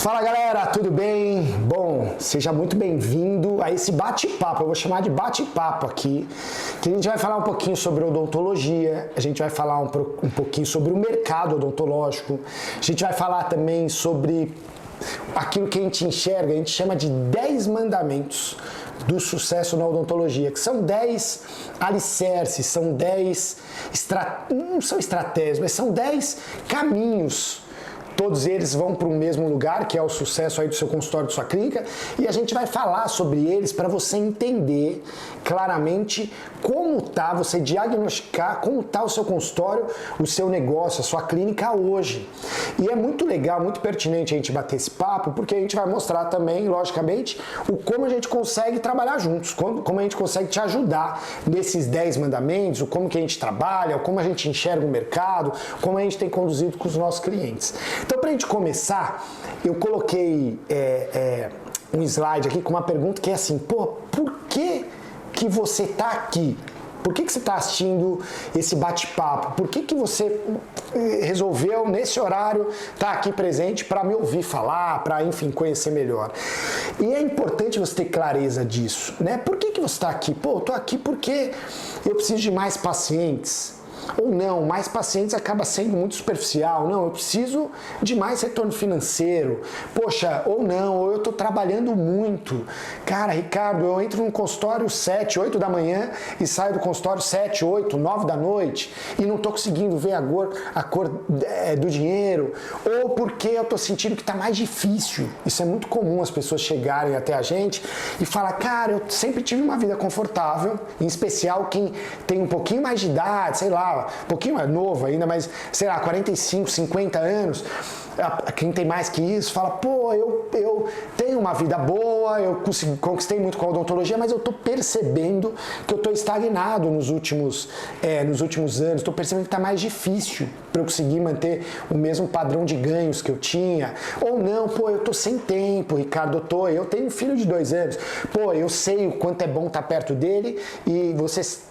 Fala galera, tudo bem? Bom, seja muito bem-vindo a esse bate-papo, eu vou chamar de bate-papo aqui, que a gente vai falar um pouquinho sobre odontologia, a gente vai falar um pouquinho sobre o mercado odontológico, a gente vai falar também sobre aquilo que a gente enxerga, a gente chama de 10 mandamentos do sucesso na odontologia, que são 10 alicerces, são 10, não são estratégias, mas são 10 caminhos. Todos eles vão para o mesmo lugar, que é o sucesso aí do seu consultório, da sua clínica, e a gente vai falar sobre eles para você entender claramente como tá, você diagnosticar como tá o seu consultório, o seu negócio, a sua clínica hoje. E é muito legal, muito pertinente a gente bater esse papo, porque a gente vai mostrar também, logicamente, o como a gente consegue trabalhar juntos, como a gente consegue te ajudar nesses 10 mandamentos, o como que a gente trabalha, o como a gente enxerga o mercado, como a gente tem conduzido com os nossos clientes. Então, para a gente começar, eu coloquei um slide aqui com uma pergunta que é assim, por que você está aqui? Por que você está assistindo esse bate-papo? Por que você resolveu, nesse horário, estar aqui presente para me ouvir falar, para, enfim, conhecer melhor? E é importante você ter clareza disso, né? Por que você está aqui? Eu estou aqui porque eu preciso de mais pacientes. Ou não, mais pacientes acaba sendo muito superficial. Não, eu preciso de mais retorno financeiro. Poxa, ou não, ou eu estou trabalhando muito. Cara, Ricardo, eu entro num consultório 7, 8 da manhã e saio do consultório 7, 8, 9 da noite e não estou conseguindo ver a cor do dinheiro. Ou porque eu estou sentindo que está mais difícil. Isso é muito comum as pessoas chegarem até a gente e falar, cara, eu sempre tive uma vida confortável, em especial quem tem um pouquinho mais de idade, sei lá, um pouquinho mais novo ainda, mas sei lá, 45, 50 anos, quem tem mais que isso, fala, eu tenho uma vida boa, eu conquistei muito com a odontologia, mas eu estou percebendo que eu estou estagnado nos últimos anos, estou percebendo que está mais difícil para eu conseguir manter o mesmo padrão de ganhos que eu tinha, ou não, eu estou sem tempo, Ricardo, eu tenho um filho de 2 anos, eu sei o quanto é bom estar perto dele, e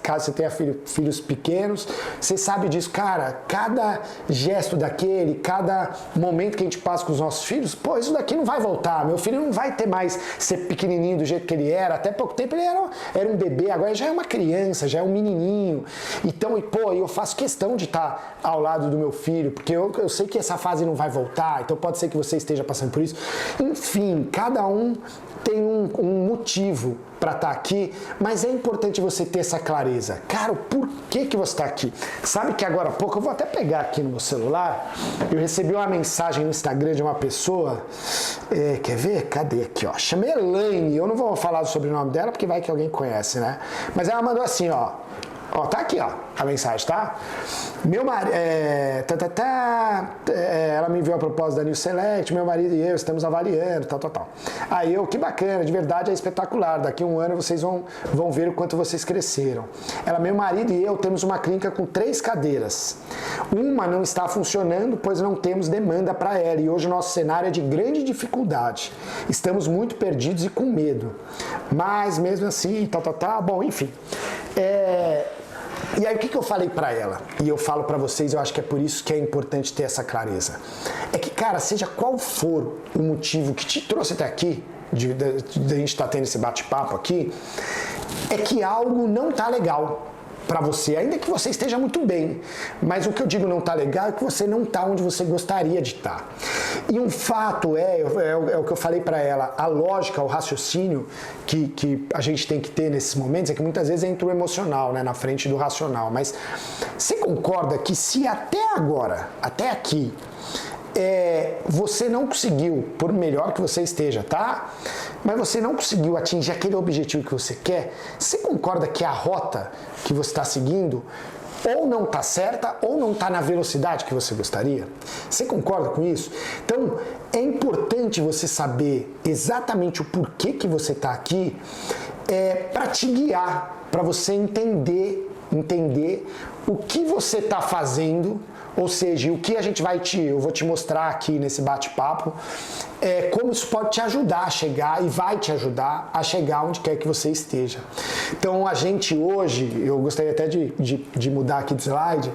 caso você tenha filhos pequenos, você sabe disso, cara, cada gesto daquele, cada momento que a gente passa com os nossos filhos, isso daqui não vai voltar, meu filho não vai ter mais ser pequenininho do jeito que ele era, até pouco tempo ele era um bebê, agora ele já é uma criança, já é um menininho, então, eu faço questão de estar ao lado do meu filho, porque eu sei que essa fase não vai voltar, então pode ser que você esteja passando por isso, enfim, cada um tem um motivo para estar aqui, mas é importante você ter essa clareza. Cara, por que você está aqui? Sabe que agora há pouco, eu vou até pegar aqui no meu celular, eu recebi uma mensagem no Instagram de uma pessoa, quer ver? Cadê aqui, ó? Chama Elaine, eu não vou falar o sobrenome dela, porque vai que alguém conhece, né? Mas ela mandou assim, ó, tá aqui, ó, a mensagem, tá? Meu marido, ela me enviou a proposta da New Select, meu marido e eu estamos avaliando, tal. Aí que bacana, de verdade é espetacular, daqui a um ano vocês vão ver o quanto vocês cresceram. Meu marido e eu temos uma clínica com 3 cadeiras. Uma não está funcionando, pois não temos demanda para ela, e hoje o nosso cenário é de grande dificuldade. Estamos muito perdidos e com medo. Mas mesmo assim, bom, enfim. E aí o que eu falei pra ela? E eu falo pra vocês, eu acho que é por isso que é importante ter essa clareza. É que, cara, seja qual for o motivo que te trouxe até aqui, de a gente estar tendo esse bate-papo aqui, é que algo não tá legal para você, ainda que você esteja muito bem, mas o que eu digo não tá legal é que você não tá onde você gostaria de estar. E um fato é o que eu falei para ela, a lógica, o raciocínio que a gente tem que ter nesses momentos é que muitas vezes entra o emocional, né, na frente do racional, mas você concorda que se até agora, até aqui, você não conseguiu, por melhor que você esteja, tá? Mas você não conseguiu atingir aquele objetivo que você quer, você concorda que a rota que você está seguindo ou não está certa ou não está na velocidade que você gostaria? Você concorda com isso? Então, é importante você saber exatamente o porquê que você está aqui para te guiar, para você entender o que você está fazendo. Ou seja, o que eu vou te mostrar aqui nesse bate-papo, como isso pode te ajudar a chegar e vai te ajudar a chegar onde quer que você esteja. Então a gente hoje, eu gostaria até de mudar aqui de slide,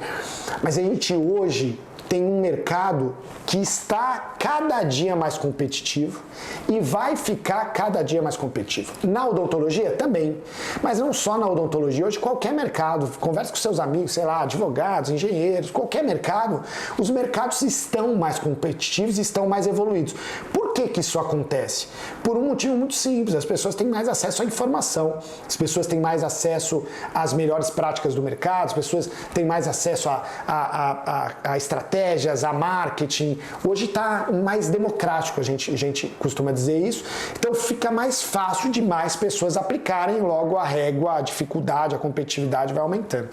mas a gente hoje tem um mercado que está cada dia mais competitivo e vai ficar cada dia mais competitivo. Na odontologia também, mas não só na odontologia, hoje qualquer mercado, converse com seus amigos, sei lá, advogados, engenheiros, qualquer mercado, os mercados estão mais competitivos e estão mais evoluídos. Por que isso acontece? Por um motivo muito simples, as pessoas têm mais acesso à informação, as pessoas têm mais acesso às melhores práticas do mercado, as pessoas têm mais acesso a estratégias, a marketing. Hoje está mais democrático, a gente costuma dizer isso, então fica mais fácil de mais pessoas aplicarem, logo a régua, a dificuldade, a competitividade vai aumentando.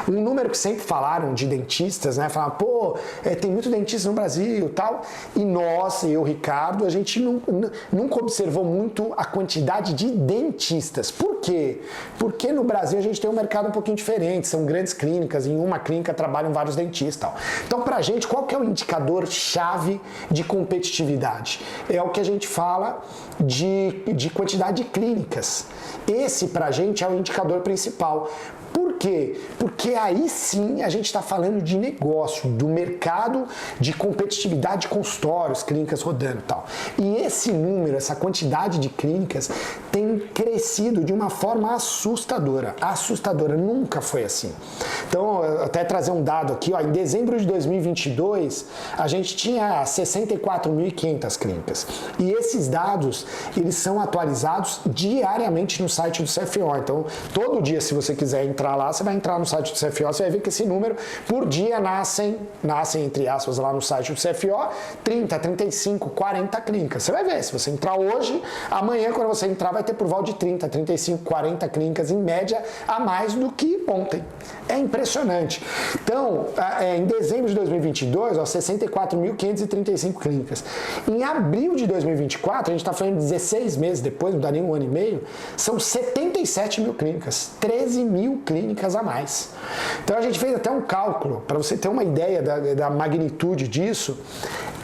Um número que sempre falaram de dentistas, né, falaram, tem muito dentista no Brasil e tal, e nós, eu, Ricardo, a gente nunca observou muito a quantidade de dentistas. Por quê? Porque no Brasil a gente tem um mercado um pouquinho diferente, são grandes clínicas, em uma clínica trabalham vários dentistas e tal. Então, pra gente, qual que é o indicador-chave de competitividade? É o que a gente fala de quantidade de clínicas. Esse, pra gente, é o indicador principal. Por quê? Porque aí sim a gente está falando de negócio, do mercado de competitividade de consultórios, clínicas rodando e tal. E esse número, essa quantidade de clínicas tem crescido de uma forma assustadora. Assustadora, nunca foi assim. Então, até trazer um dado aqui, em dezembro de 2022, a gente tinha 64.500 clínicas. E esses dados, eles são atualizados diariamente no site do CFO. Então, todo dia, se você quiser entrar lá, você vai entrar no site do CFO, você vai ver que esse número, por dia, nascem entre aspas, lá no site do CFO, 30, 35, 40 clínicas. Você vai ver, se você entrar hoje, amanhã, quando você entrar, vai ter por volta de 30, 35, 40 clínicas, em média, a mais do que ontem. É impressionante. Então, em dezembro de 2022, 64.535 clínicas. Em abril de 2024, a gente está falando de 16 meses depois, não dá nem um ano e meio, são 77 mil clínicas, 13 mil clínicas a mais. Então a gente fez até um cálculo, para você ter uma ideia da magnitude disso,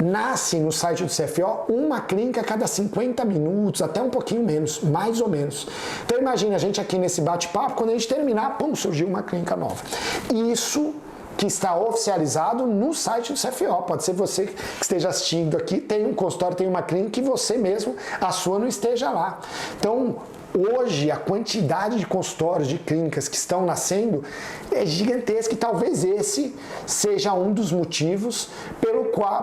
nasce no site do CFO uma clínica a cada 50 minutos, até um pouquinho menos, mais ou menos. Então imagine a gente aqui nesse bate-papo, quando a gente terminar, surgiu uma clínica nova. Isso que está oficializado no site do CFO. Pode ser você que esteja assistindo aqui, tem um consultório, tem uma clínica e você mesmo, a sua não esteja lá. Então, hoje, a quantidade de consultórios, de clínicas que estão nascendo é gigantesca e talvez esse seja um dos motivos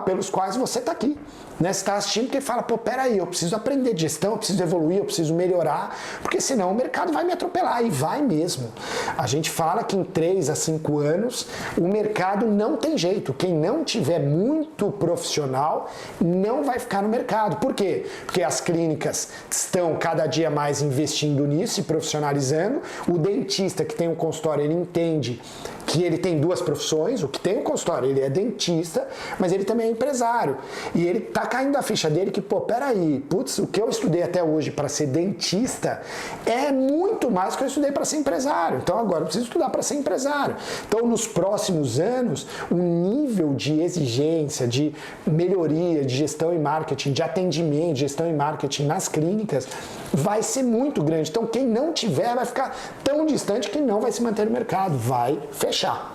pelos quais você está aqui. Né? Você está assistindo porque fala, peraí, eu preciso aprender de gestão, eu preciso evoluir, eu preciso melhorar, porque senão o mercado vai me atropelar, e vai mesmo. A gente fala que em 3 a 5 anos o mercado não tem jeito. Quem não tiver muito profissional não vai ficar no mercado. Por quê? Porque as clínicas estão cada dia mais investindo nisso e profissionalizando. O dentista que tem um consultório, ele entende que ele tem duas profissões, o que tem um consultório, ele é dentista, mas ele também é empresário. E ele tá caindo a ficha dele que, peraí, o que eu estudei até hoje para ser dentista é muito mais do que eu estudei para ser empresário. Então agora eu preciso estudar para ser empresário. Então nos próximos anos, o nível de exigência, de melhoria, de gestão e marketing, de atendimento, de gestão e marketing nas clínicas vai ser muito grande. Então quem não tiver vai ficar tão distante que não vai se manter no mercado, vai fechar.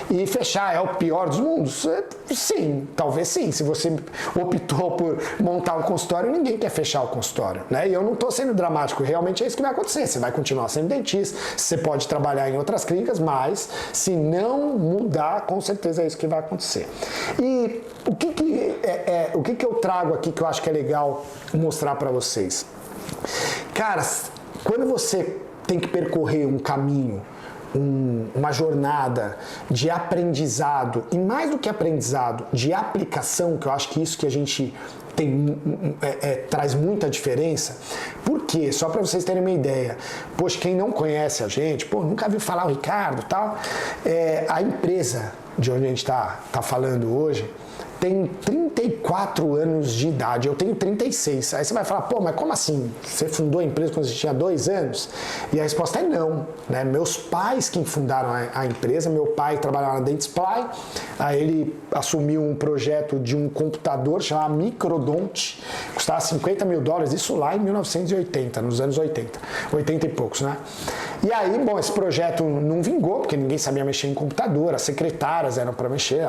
E fechar é o pior dos mundos? Sim, talvez sim. Se você optou por montar um consultório, ninguém quer fechar o consultório, né? E eu não estou sendo dramático, realmente é isso que vai acontecer. Você vai continuar sendo dentista, você pode trabalhar em outras clínicas, mas se não mudar, com certeza é isso que vai acontecer. E o que eu trago aqui que eu acho que é legal mostrar para vocês? Cara, quando você tem que percorrer um caminho, uma jornada de aprendizado, e mais do que aprendizado, de aplicação, que eu acho que isso que a gente tem, traz muita diferença. Por quê? Só para vocês terem uma ideia. Poxa, quem não conhece a gente, nunca viu falar o Ricardo e tal, a empresa de onde a gente está falando hoje tem 34 anos de idade, eu tenho 36. Aí você vai falar, pô, mas como assim? Você fundou a empresa quando você tinha 2 anos? E a resposta é não, né? Meus pais que fundaram a empresa, meu pai trabalhava na Dentsply, aí ele assumiu um projeto de um computador chamado Microdonte, custava $50 mil, isso lá em 1980, nos anos 80, 80 e poucos, né? E aí, bom, esse projeto não vingou, porque ninguém sabia mexer em computador, as secretárias eram para mexer,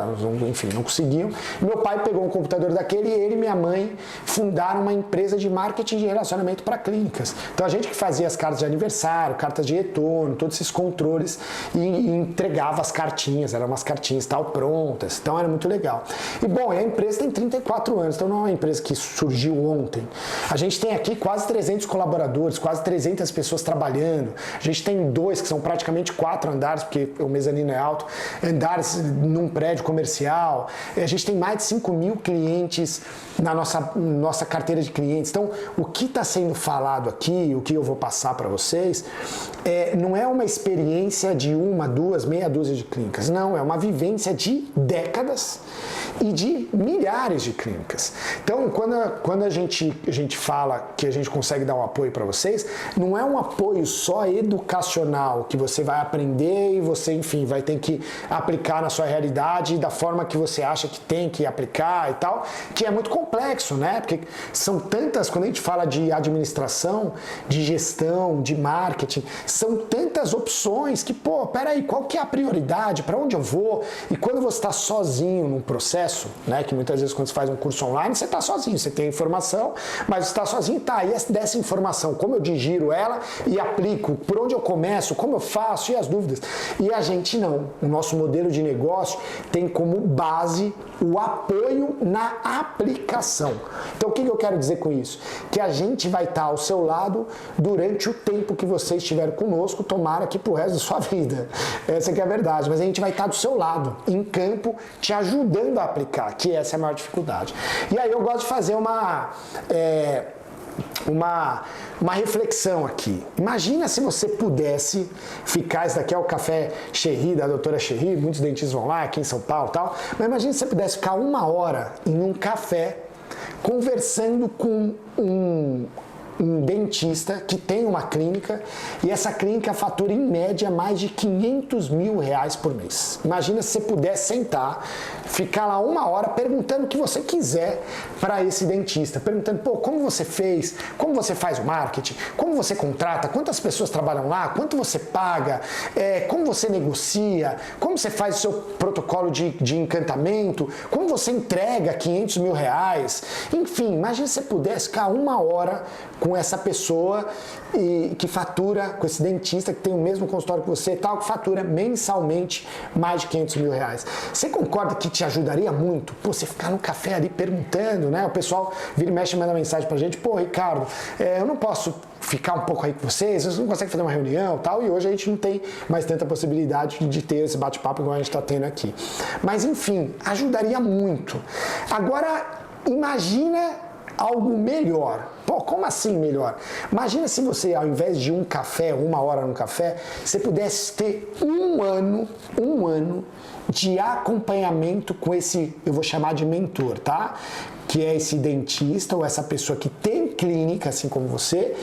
enfim, não conseguiam. Meu pai pegou um computador daquele e ele e minha mãe fundaram uma empresa de marketing de relacionamento para clínicas. Então a gente que fazia as cartas de aniversário, cartas de retorno, todos esses controles e entregava as cartinhas, eram umas cartinhas tal prontas, então era muito legal. E bom, a empresa tem 34 anos, então não é uma empresa que surgiu ontem. A gente tem aqui quase 300 colaboradores, quase 300 pessoas trabalhando. A gente tem 2 que são praticamente 4 andares, porque o mezanino é alto, andares num prédio comercial. A gente tem mais de 5 mil clientes na nossa carteira de clientes. Então, o que está sendo falado aqui, o que eu vou passar para vocês, não é uma experiência de 1, 2, meia dúzia de clínicas. Não, é uma vivência de décadas e de milhares de clínicas. Então, quando a gente fala que a gente consegue dar um apoio para vocês, não é um apoio só educacional, que você vai aprender e você, enfim, vai ter que aplicar na sua realidade da forma que você acha que tem que aplicar e tal, que é muito complexo, né? Porque são tantas, quando a gente fala de administração, de gestão, de marketing, são tantas opções que, pô, peraí, qual que é a prioridade? Para onde eu vou? E quando você está sozinho num processo, né? Que muitas vezes quando você faz um curso online, você está sozinho, você tem informação, mas você está sozinho, tá, e dessa informação, como eu digiro ela e aplico, por onde eu começo, como eu faço, e as dúvidas. E a gente não. O nosso modelo de negócio tem como base o apoio na aplicação. Então, o que eu quero dizer com isso? Que a gente vai estar ao seu lado durante o tempo que você estiver conosco, tomara que pro resto da sua vida. Essa que é a verdade. Mas a gente vai estar do seu lado, em campo, te ajudando a aplicar, que essa é a maior dificuldade. E aí eu gosto de fazer uma reflexão aqui. Imagina se você pudesse ficar, esse daqui é o café Cherry, da doutora Cherry, muitos dentistas vão lá, aqui em São Paulo e tal, mas imagina se você pudesse ficar 1 hora em um café conversando com um dentista que tem uma clínica e essa clínica fatura em média mais de R$500 mil por mês. Imagina se você pudesse sentar, ficar lá 1 hora perguntando o que você quiser para esse dentista, perguntando, pô, como você fez, como você faz o marketing, como você contrata, quantas pessoas trabalham lá, quanto você paga, como você negocia, como você faz o seu protocolo de encantamento, como você entrega R$500 mil, enfim, imagina se você pudesse ficar 1 hora com essa pessoa que fatura, com esse dentista que tem o mesmo consultório que você, tal, que fatura mensalmente mais de R$500 mil. Você concorda que te ajudaria muito? Pô, você ficar no café ali perguntando, né? O pessoal vira e mexe e manda mensagem pra gente, pô, Ricardo, eu não posso ficar um pouco aí com vocês não conseguem fazer uma reunião e tal, e hoje a gente não tem mais tanta possibilidade de ter esse bate-papo igual a gente está tendo aqui. Mas enfim, ajudaria muito. Agora, imagina algo melhor. Pô, como assim melhor? Imagina se você, ao invés de um café, 1 hora no café, você pudesse ter um ano de acompanhamento com esse, eu vou chamar de mentor, tá? Que é esse dentista ou essa pessoa que tem clínica, assim como você,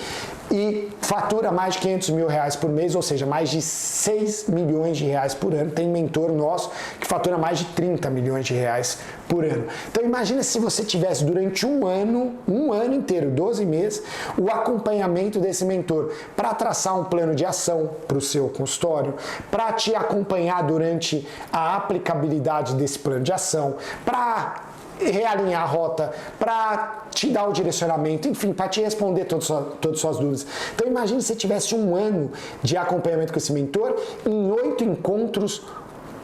e fatura mais de R$500 mil por mês, ou seja, mais de R$6 milhões por ano. Tem mentor nosso que fatura mais de R$30 milhões por ano. Então imagina se você tivesse durante um ano inteiro, 12 meses, o acompanhamento desse mentor para traçar um plano de ação para o seu consultório, para te acompanhar durante a aplicabilidade desse plano de ação, para realinhar a rota, para te dar o direcionamento, enfim, para te responder todas as suas dúvidas. Então imagine se você tivesse um ano de acompanhamento com esse mentor, em 8 encontros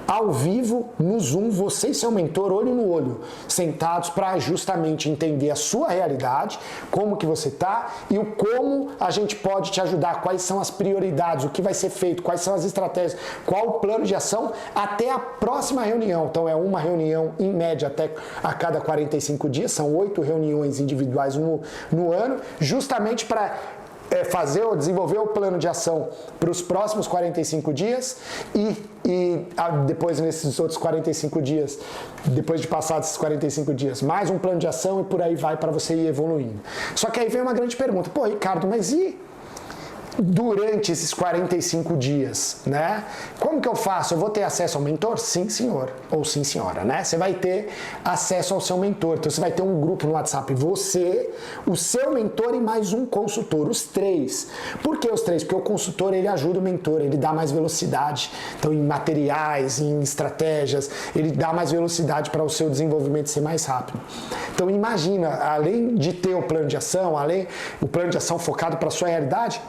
ao vivo, no Zoom, você e seu mentor, olho no olho, sentados para justamente entender a sua realidade, como que você está e o como a gente pode te ajudar, quais são as prioridades, o que vai ser feito, quais são as estratégias, qual o plano de ação até a próxima reunião. Então é uma reunião em média até a cada 45 dias, são 8 reuniões individuais no ano, justamente para fazer ou desenvolver o plano de ação para os próximos 45 dias e depois nesses outros 45 dias, depois de passar esses 45 dias, mais um plano de ação e por aí vai para você ir evoluindo. Só que aí vem uma grande pergunta, pô, Ricardo, mas e durante esses 45 dias, né? Como que eu faço? Eu vou ter acesso ao mentor? Sim, senhor. Ou sim, senhora, né? Você vai ter acesso ao seu mentor. Então, você vai ter um grupo no WhatsApp. Você, o seu mentor e mais um consultor. Os três. Por que os três? Porque o consultor, ele ajuda o mentor. Ele dá mais velocidade. Então, em materiais, em estratégias, ele dá mais velocidade para o seu desenvolvimento ser mais rápido. Então, imagina, além de ter o plano de ação, além o plano de ação focado para a sua realidade,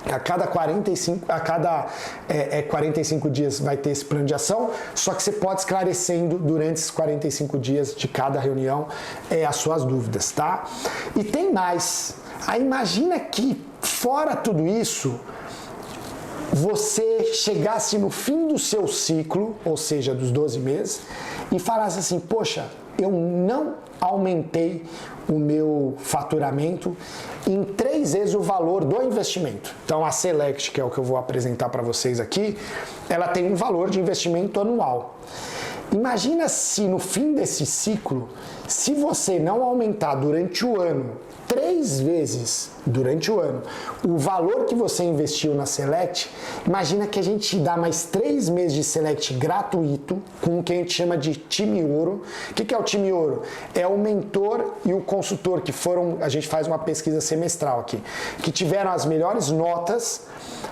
a cada 45 dias vai ter esse plano de ação, só que você pode esclarecendo durante esses 45 dias de cada reunião as suas dúvidas, tá? E tem mais. Aí imagina que, fora tudo isso, você chegasse no fim do seu ciclo, ou seja, dos 12 meses, e falasse assim, poxa, eu não aumentei o meu faturamento em 3 vezes o valor do investimento. Então a Select, que é o que eu vou apresentar para vocês aqui, ela tem um valor de investimento anual. Imagina se no fim desse ciclo, se você não aumentar durante o ano 3 vezes durante o ano o valor que você investiu na Select, imagina que a gente dá mais 3 meses de Select gratuito com o que a gente chama de time ouro. O que é o time ouro? É o mentor e o consultor que foram, a gente faz uma pesquisa semestral aqui, que tiveram as melhores notas.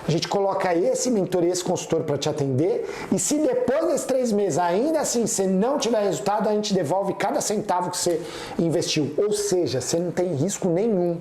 A gente coloca esse mentor e esse consultor para te atender, e se depois desses 3 meses ainda assim você não tiver resultado, a gente devolve cada centavo que você investiu. Ou seja, você não tem risco nenhum.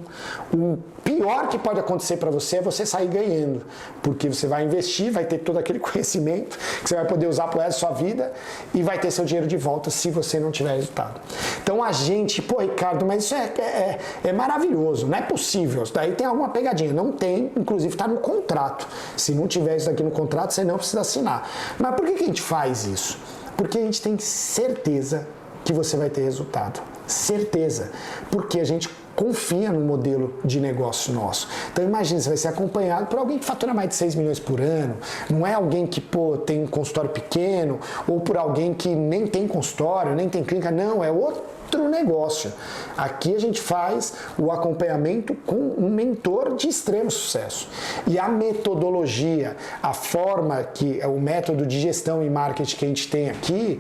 O pior que pode acontecer para você é você sair ganhando, porque você vai investir, vai ter todo aquele conhecimento que você vai poder usar pro resto da sua vida e vai ter seu dinheiro de volta se você não tiver resultado. Então a gente, pô, Ricardo, mas isso é maravilhoso, não é possível. Daí tem alguma pegadinha, não tem, inclusive está no contrato. Se não tiver isso aqui no contrato, você não precisa assinar. Mas por que a gente faz isso? Porque a gente tem certeza que você vai ter resultado. Certeza. Porque a gente confia no modelo de negócio nosso. Então imagina, você vai ser acompanhado por alguém que fatura mais de 6 milhões por ano, não é alguém que tem um consultório pequeno, ou por alguém que nem tem consultório, nem tem clínica, não, é outro negócio. Aqui a gente faz o acompanhamento com um mentor de extremo sucesso. E a metodologia, a forma que o método de gestão e marketing que a gente tem aqui,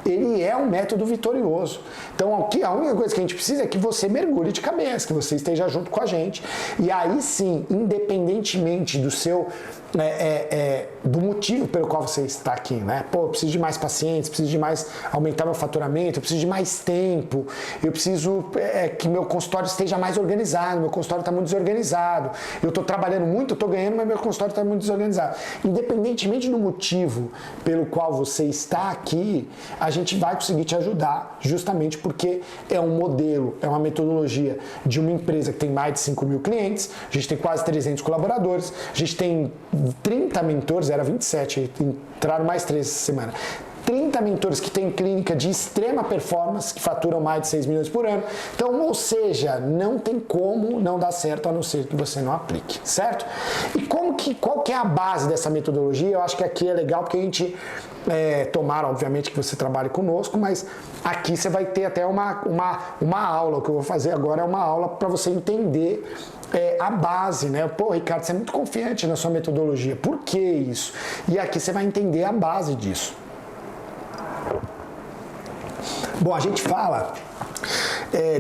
ele é um método vitorioso. Então, a única coisa que a gente precisa é que você mergulhe de cabeça, que você esteja junto com a gente. E aí sim, independentemente do seu do motivo pelo qual você está aqui, né? Pô, eu preciso de mais pacientes, preciso de mais aumentar meu faturamento, eu preciso de mais tempo, eu preciso que meu consultório esteja mais organizado, meu consultório está muito desorganizado, eu estou trabalhando muito, eu estou ganhando, mas meu consultório está muito desorganizado. Independentemente do motivo pelo qual você está aqui, a gente vai conseguir te ajudar, justamente porque é um modelo, é uma metodologia de uma empresa que tem mais de 5 mil clientes, a gente tem quase 300 colaboradores, a gente tem 30 mentores, era 27, entraram mais 3 essa semana. 30 mentores que têm clínica de extrema performance, que faturam mais de 6 milhões por ano. Então, ou seja, não tem como não dar certo a não ser que você não aplique, certo? E qual que é a base dessa metodologia? Eu acho que aqui é legal porque a gente tomara, obviamente, que você trabalhe conosco, mas aqui você vai ter até uma aula. O que eu vou fazer agora é uma aula para você entender a base, né? Pô, Ricardo, você é muito confiante na sua metodologia. Por que isso? E aqui você vai entender a base disso. Bom, a gente fala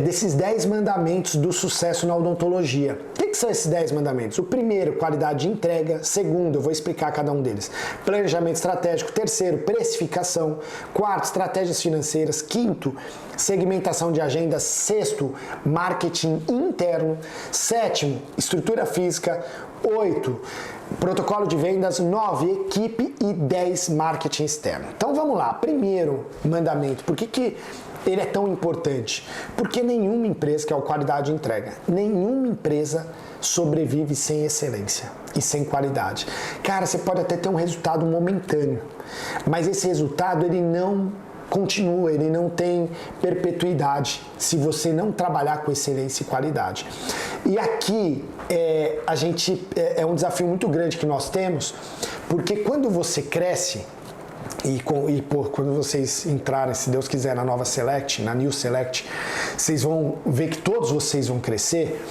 desses 10 mandamentos do sucesso na odontologia. O que são esses 10 mandamentos? O primeiro, qualidade de entrega. Segundo, eu vou explicar cada um deles. Planejamento estratégico. Terceiro, precificação. Quarto, estratégias financeiras. Quinto, segmentação de agenda. Sexto, marketing interno. Sétimo, estrutura física. 8, protocolo de vendas. 9, equipe. E 10, marketing externo. Então vamos lá. Primeiro mandamento. Por que ele é tão importante? Porque nenhuma empresa, que é a qualidade de entrega, nenhuma empresa sobrevive sem excelência e sem qualidade. Cara, você pode até ter um resultado momentâneo, mas esse resultado ele não continua, ele não tem perpetuidade se você não trabalhar com excelência e qualidade. E aqui é um desafio muito grande que nós temos, porque quando você cresce, quando vocês entrarem, se Deus quiser, na nova Select, na New Select, vocês vão ver que todos vocês vão crescer,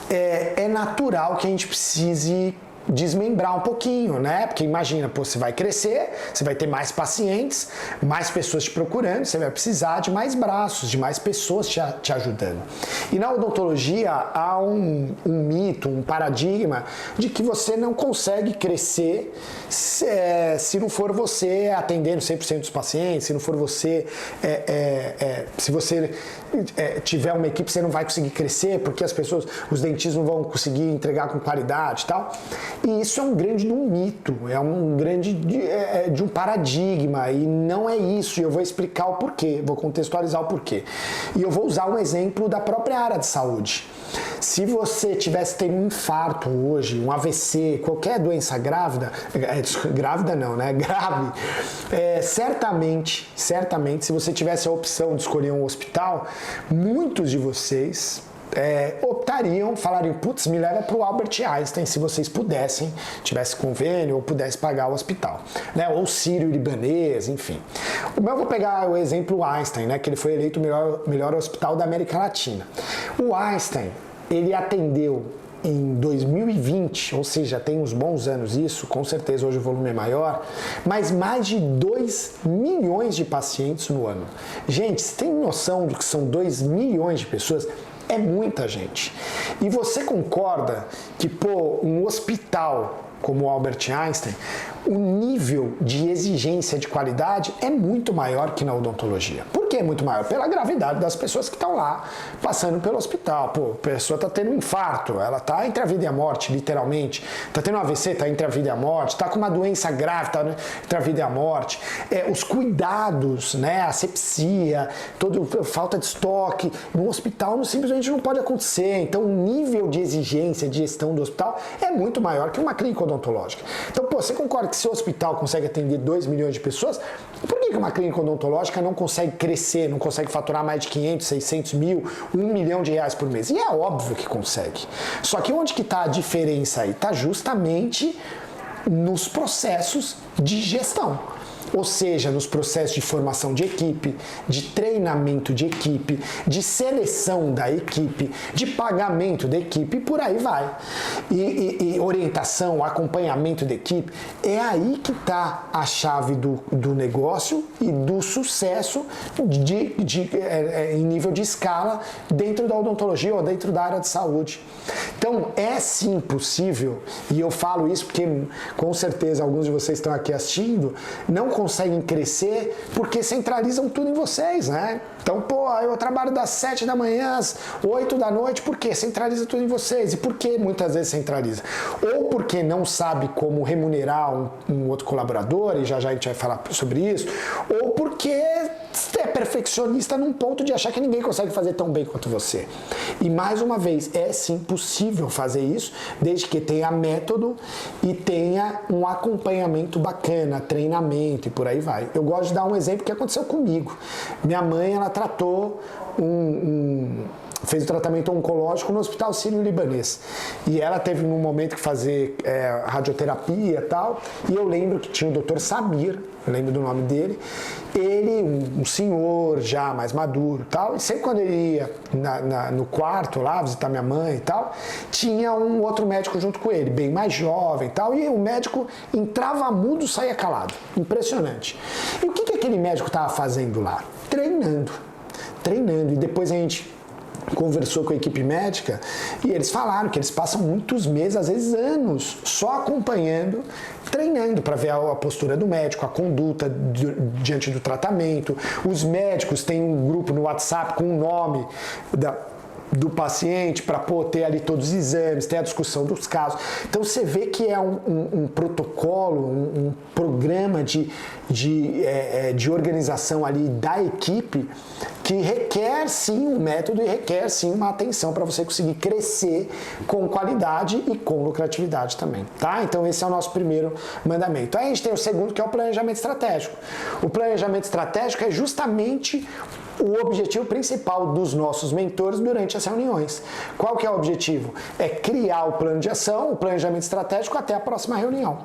é natural que a gente precise desmembrar um pouquinho, né? Porque imagina, você vai crescer, você vai ter mais pacientes, mais pessoas te procurando, você vai precisar de mais braços, de mais pessoas te ajudando. E na odontologia há um mito, um paradigma de que você não consegue crescer se não for você atendendo 100% dos pacientes, se não for você, se você tiver uma equipe, você não vai conseguir crescer porque os dentistas não vão conseguir entregar com qualidade e tal. E isso é um grande mito, é um grande de um paradigma, e não é isso. E eu vou explicar o porquê, vou contextualizar o porquê. E eu vou usar um exemplo da própria área de saúde. Se você tivesse tendo um infarto hoje, um AVC, qualquer doença grave, certamente, se você tivesse a opção de escolher um hospital, muitos de vocês optariam, falariam, putz, me leva para o Albert Einstein, se vocês pudessem, tivesse convênio ou pudesse pagar o hospital, né? Ou Sírio-Libanês, enfim. Eu vou pegar o exemplo Einstein, né? Que ele foi eleito o melhor hospital da América Latina. O Einstein, ele atendeu em 2020, ou seja, tem uns bons anos isso, com certeza hoje o volume é maior, mas mais de 2 milhões de pacientes no ano. Gente, você tem noção do que são 2 milhões de pessoas? É muita gente. E você concorda que, um hospital como o Albert Einstein, o nível de exigência de qualidade é muito maior que na odontologia. Por que é muito maior? Pela gravidade das pessoas que estão lá passando pelo hospital. A pessoa está tendo um infarto, ela está entre a vida e a morte, literalmente. Está tendo um AVC, está entre a vida e a morte. Está com uma doença grave, está entre a vida e a morte. Os cuidados, né, asepsia, falta de estoque, no hospital simplesmente não pode acontecer. Então, o nível de exigência de gestão do hospital é muito maior que uma clínica odontológica. Então, você concorda que se o hospital consegue atender 2 milhões de pessoas, por que uma clínica odontológica não consegue crescer, não consegue faturar mais de 500, 600 mil, 1 milhão de reais por mês? E é óbvio que consegue. Só que onde que está a diferença aí? Está justamente nos processos de gestão. Ou seja, nos processos de formação de equipe, de treinamento de equipe, de seleção da equipe, de pagamento da equipe, e por aí vai. E orientação, acompanhamento da equipe, é aí que está a chave do negócio e do sucesso em nível de escala dentro da odontologia ou dentro da área de saúde. Então, é sim possível, e eu falo isso porque com certeza alguns de vocês estão aqui assistindo, não conseguem crescer porque centralizam tudo em vocês, né? Então, eu trabalho das 7 da manhã às 8 da noite, por quê? Centraliza tudo em vocês. E por que muitas vezes centraliza? Ou porque não sabe como remunerar um outro colaborador, e já a gente vai falar sobre isso, ou porque é perfeccionista num ponto de achar que ninguém consegue fazer tão bem quanto você. E mais uma vez, é sim possível fazer isso, desde que tenha método e tenha um acompanhamento bacana, treinamento e por aí vai. Eu gosto de dar um exemplo que aconteceu comigo. Minha mãe, ela tratou fez o tratamento oncológico no Hospital Sírio-Libanês. E ela teve num momento que fazer radioterapia e tal, e eu lembro que tinha o Dr. Samir, eu lembro do nome dele, ele, um senhor já mais maduro e tal, e sempre quando ele ia no quarto lá, visitar minha mãe e tal, tinha um outro médico junto com ele, bem mais jovem e tal, e o médico entrava mudo, saía calado. Impressionante. E o que aquele médico estava fazendo lá? Treinando. E depois a gente conversou com a equipe médica e eles falaram que eles passam muitos meses, às vezes anos, só acompanhando, treinando para ver a postura do médico, a conduta diante do tratamento. Os médicos têm um grupo no WhatsApp com o nome do paciente para ter ali todos os exames, ter a discussão dos casos. Então você vê que é um protocolo, um programa de organização ali da equipe que requer sim um método e requer sim uma atenção para você conseguir crescer com qualidade e com lucratividade também, tá? Então esse é o nosso primeiro mandamento. Aí a gente tem o segundo, que é o planejamento estratégico. O planejamento estratégico é justamente o objetivo principal dos nossos mentores durante as reuniões. Qual que é o objetivo? É criar o plano de ação, o planejamento estratégico até a próxima reunião.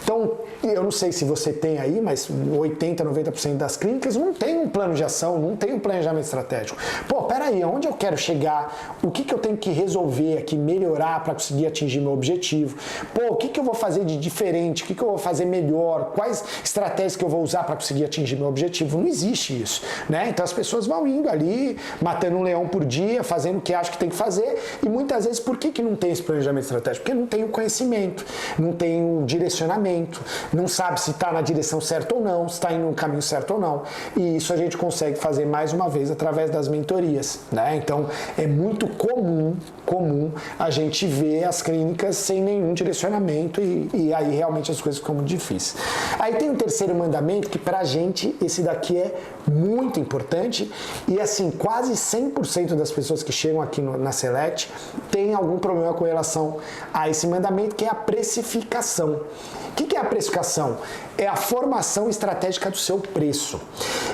Então, eu não sei se você tem aí, mas 80, 90% das clínicas não tem um plano de ação, não tem um planejamento estratégico. Pô, peraí, aonde eu quero chegar? O que eu tenho que resolver aqui, melhorar para conseguir atingir meu objetivo? Pô, o que eu vou fazer de diferente? O que eu vou fazer melhor? Quais estratégias que eu vou usar para conseguir atingir meu objetivo? Não existe isso, né? Então, as pessoas vão indo ali, matando um leão por dia, fazendo o que acham que tem que fazer, e muitas vezes, por que não tem esse planejamento estratégico? Porque não tem o conhecimento, não tem o direcionamento, não sabe se está na direção certa ou não, se está indo no caminho certo ou não. E isso a gente consegue fazer mais uma vez através das mentorias, né? Então, é muito comum a gente ver as clínicas sem nenhum direcionamento e aí realmente as coisas ficam muito difíceis. Aí tem o terceiro mandamento, que pra gente esse daqui é muito importante e assim, quase 100% das pessoas que chegam aqui na Select tem algum problema com relação a esse mandamento, que é a precificação. O que é a precificação? É a formação estratégica do seu preço.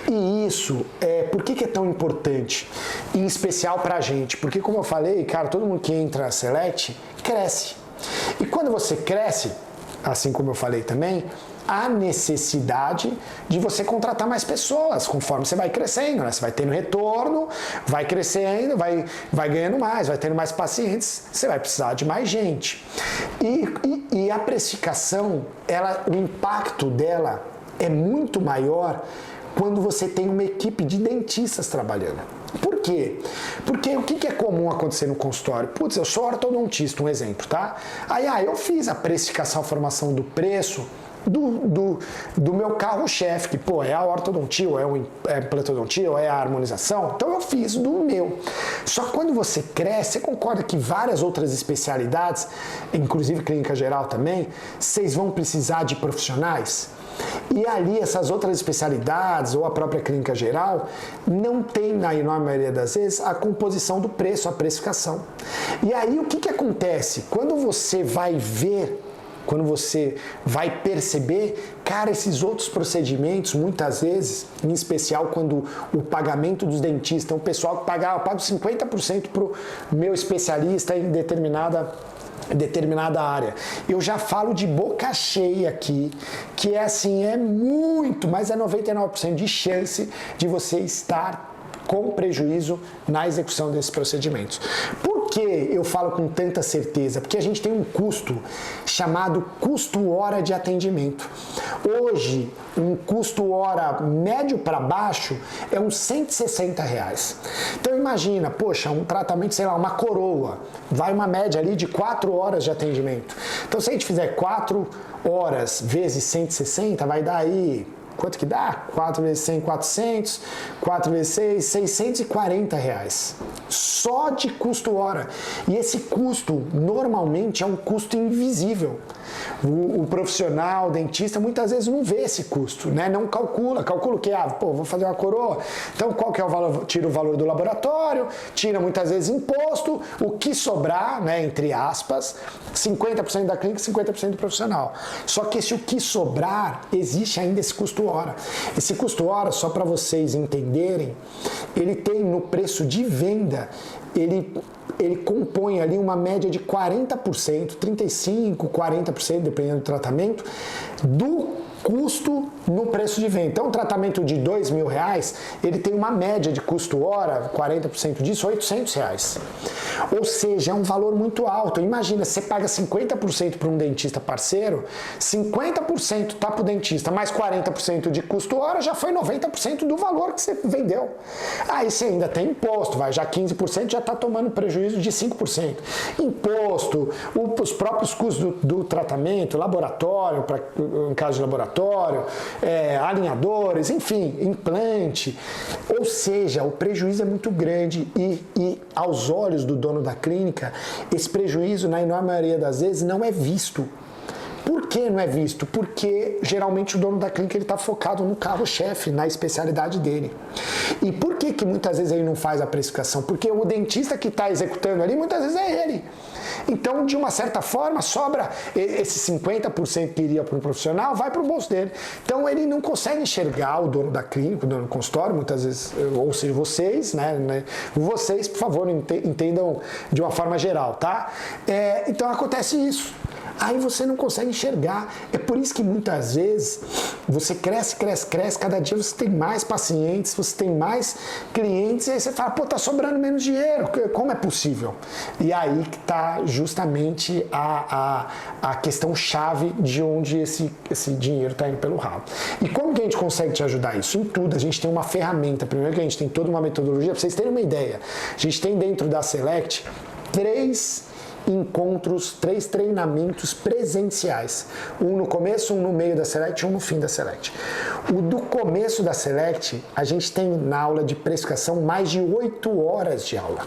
E isso, por que é tão importante? Em especial pra gente, porque como eu falei, cara, todo mundo que entra na Select cresce. E quando você cresce, assim como eu falei também, há necessidade de você contratar mais pessoas conforme você vai crescendo, né? Você vai tendo retorno, vai crescendo, vai ganhando mais, vai tendo mais pacientes, você vai precisar de mais gente. E a precificação, o impacto dela é muito maior quando você tem uma equipe de dentistas trabalhando. Por quê? Porque o que é comum acontecer no consultório? Putz, eu sou ortodontista, um exemplo, tá? Aí eu fiz a precificação, a formação do preço do meu carro-chefe, que, pô, é a ortodontia, ou é a implantodontia, ou é a harmonização. Então eu fiz do meu. Só que quando você cresce, você concorda que várias outras especialidades, inclusive clínica geral também, vocês vão precisar de profissionais? E ali essas outras especialidades ou a própria clínica geral não tem, na enorme maioria das vezes, a composição do preço, a precificação. E aí o que acontece? Quando você vai ver, quando você vai perceber, cara, esses outros procedimentos, muitas vezes, em especial quando o pagamento dos dentistas, então o pessoal que paga, eu pago 50% para o meu especialista em determinada área. Eu já falo de boca cheia aqui, que é assim, é muito, mas é 99% de chance de você estar com prejuízo na execução desses procedimentos. Por que eu falo com tanta certeza? Porque a gente tem um custo chamado custo hora de atendimento. Hoje, um custo hora médio para baixo é uns R$160. Então imagina, poxa, um tratamento, sei lá, uma coroa, vai uma média ali de 4 horas de atendimento. Então se a gente fizer 4 horas vezes 160, vai dar aí... Quanto que dá? 4 vezes 100, 400, 4 vezes 6, R$640. Só de custo hora. E esse custo, normalmente, é um custo invisível. O profissional, o dentista, muitas vezes não vê esse custo, né? Não calcula. Calcula o quê? Vou fazer uma coroa. Então, qual que é o valor? Tira o valor do laboratório, tira muitas vezes imposto, o que sobrar, né, entre aspas, 50% da clínica, 50% do profissional. Só que o que sobrar, existe ainda esse custo hora. Esse custo hora, só para vocês entenderem, ele tem no preço de venda, ele compõe ali uma média de 40%, 35%, 40%, dependendo do tratamento, do custo no preço de venda. Então, um tratamento de R$2.000, ele tem uma média de custo hora, 40% disso, R$800. Ou seja, é um valor muito alto. Imagina, você paga 50% para um dentista parceiro, 50% tá para o dentista, mais 40% de custo hora, já foi 90% do valor que você vendeu. Aí você ainda tem imposto, já 15% já está tomando prejuízo de 5%. Imposto, os próprios custos do tratamento, laboratório, em caso de laboratório, laboratório, alinhadores, enfim, implante. Ou seja, o prejuízo é muito grande e aos olhos do dono da clínica, esse prejuízo, na enorme maioria das vezes, não é visto. Por que não é visto? Porque geralmente o dono da clínica está focado no carro-chefe, na especialidade dele. E por que muitas vezes ele não faz a precificação? Porque o dentista que está executando ali, muitas vezes é ele. Então, de uma certa forma, sobra esse 50% que iria para o profissional, vai para o bolso dele. Então, ele não consegue enxergar o dono da clínica, o dono do consultório, muitas vezes, ou seja, vocês, né? Vocês, por favor, entendam de uma forma geral, tá? Então, acontece isso. Aí você não consegue enxergar. É por isso que muitas vezes você cresce, cada dia você tem mais pacientes, você tem mais clientes, e aí você fala, pô, tá sobrando menos dinheiro, como é possível? E aí que tá justamente a questão chave de onde esse dinheiro tá indo pelo ralo. E como que a gente consegue te ajudar isso? Em tudo, a gente tem uma ferramenta, primeiro que a gente tem toda uma metodologia, para vocês terem uma ideia. A gente tem dentro da Select 3 treinamentos presenciais. Um no começo, um no meio da Select, um no fim da Select. O do começo da Select, a gente tem na aula de precificação mais de 8 horas de aula,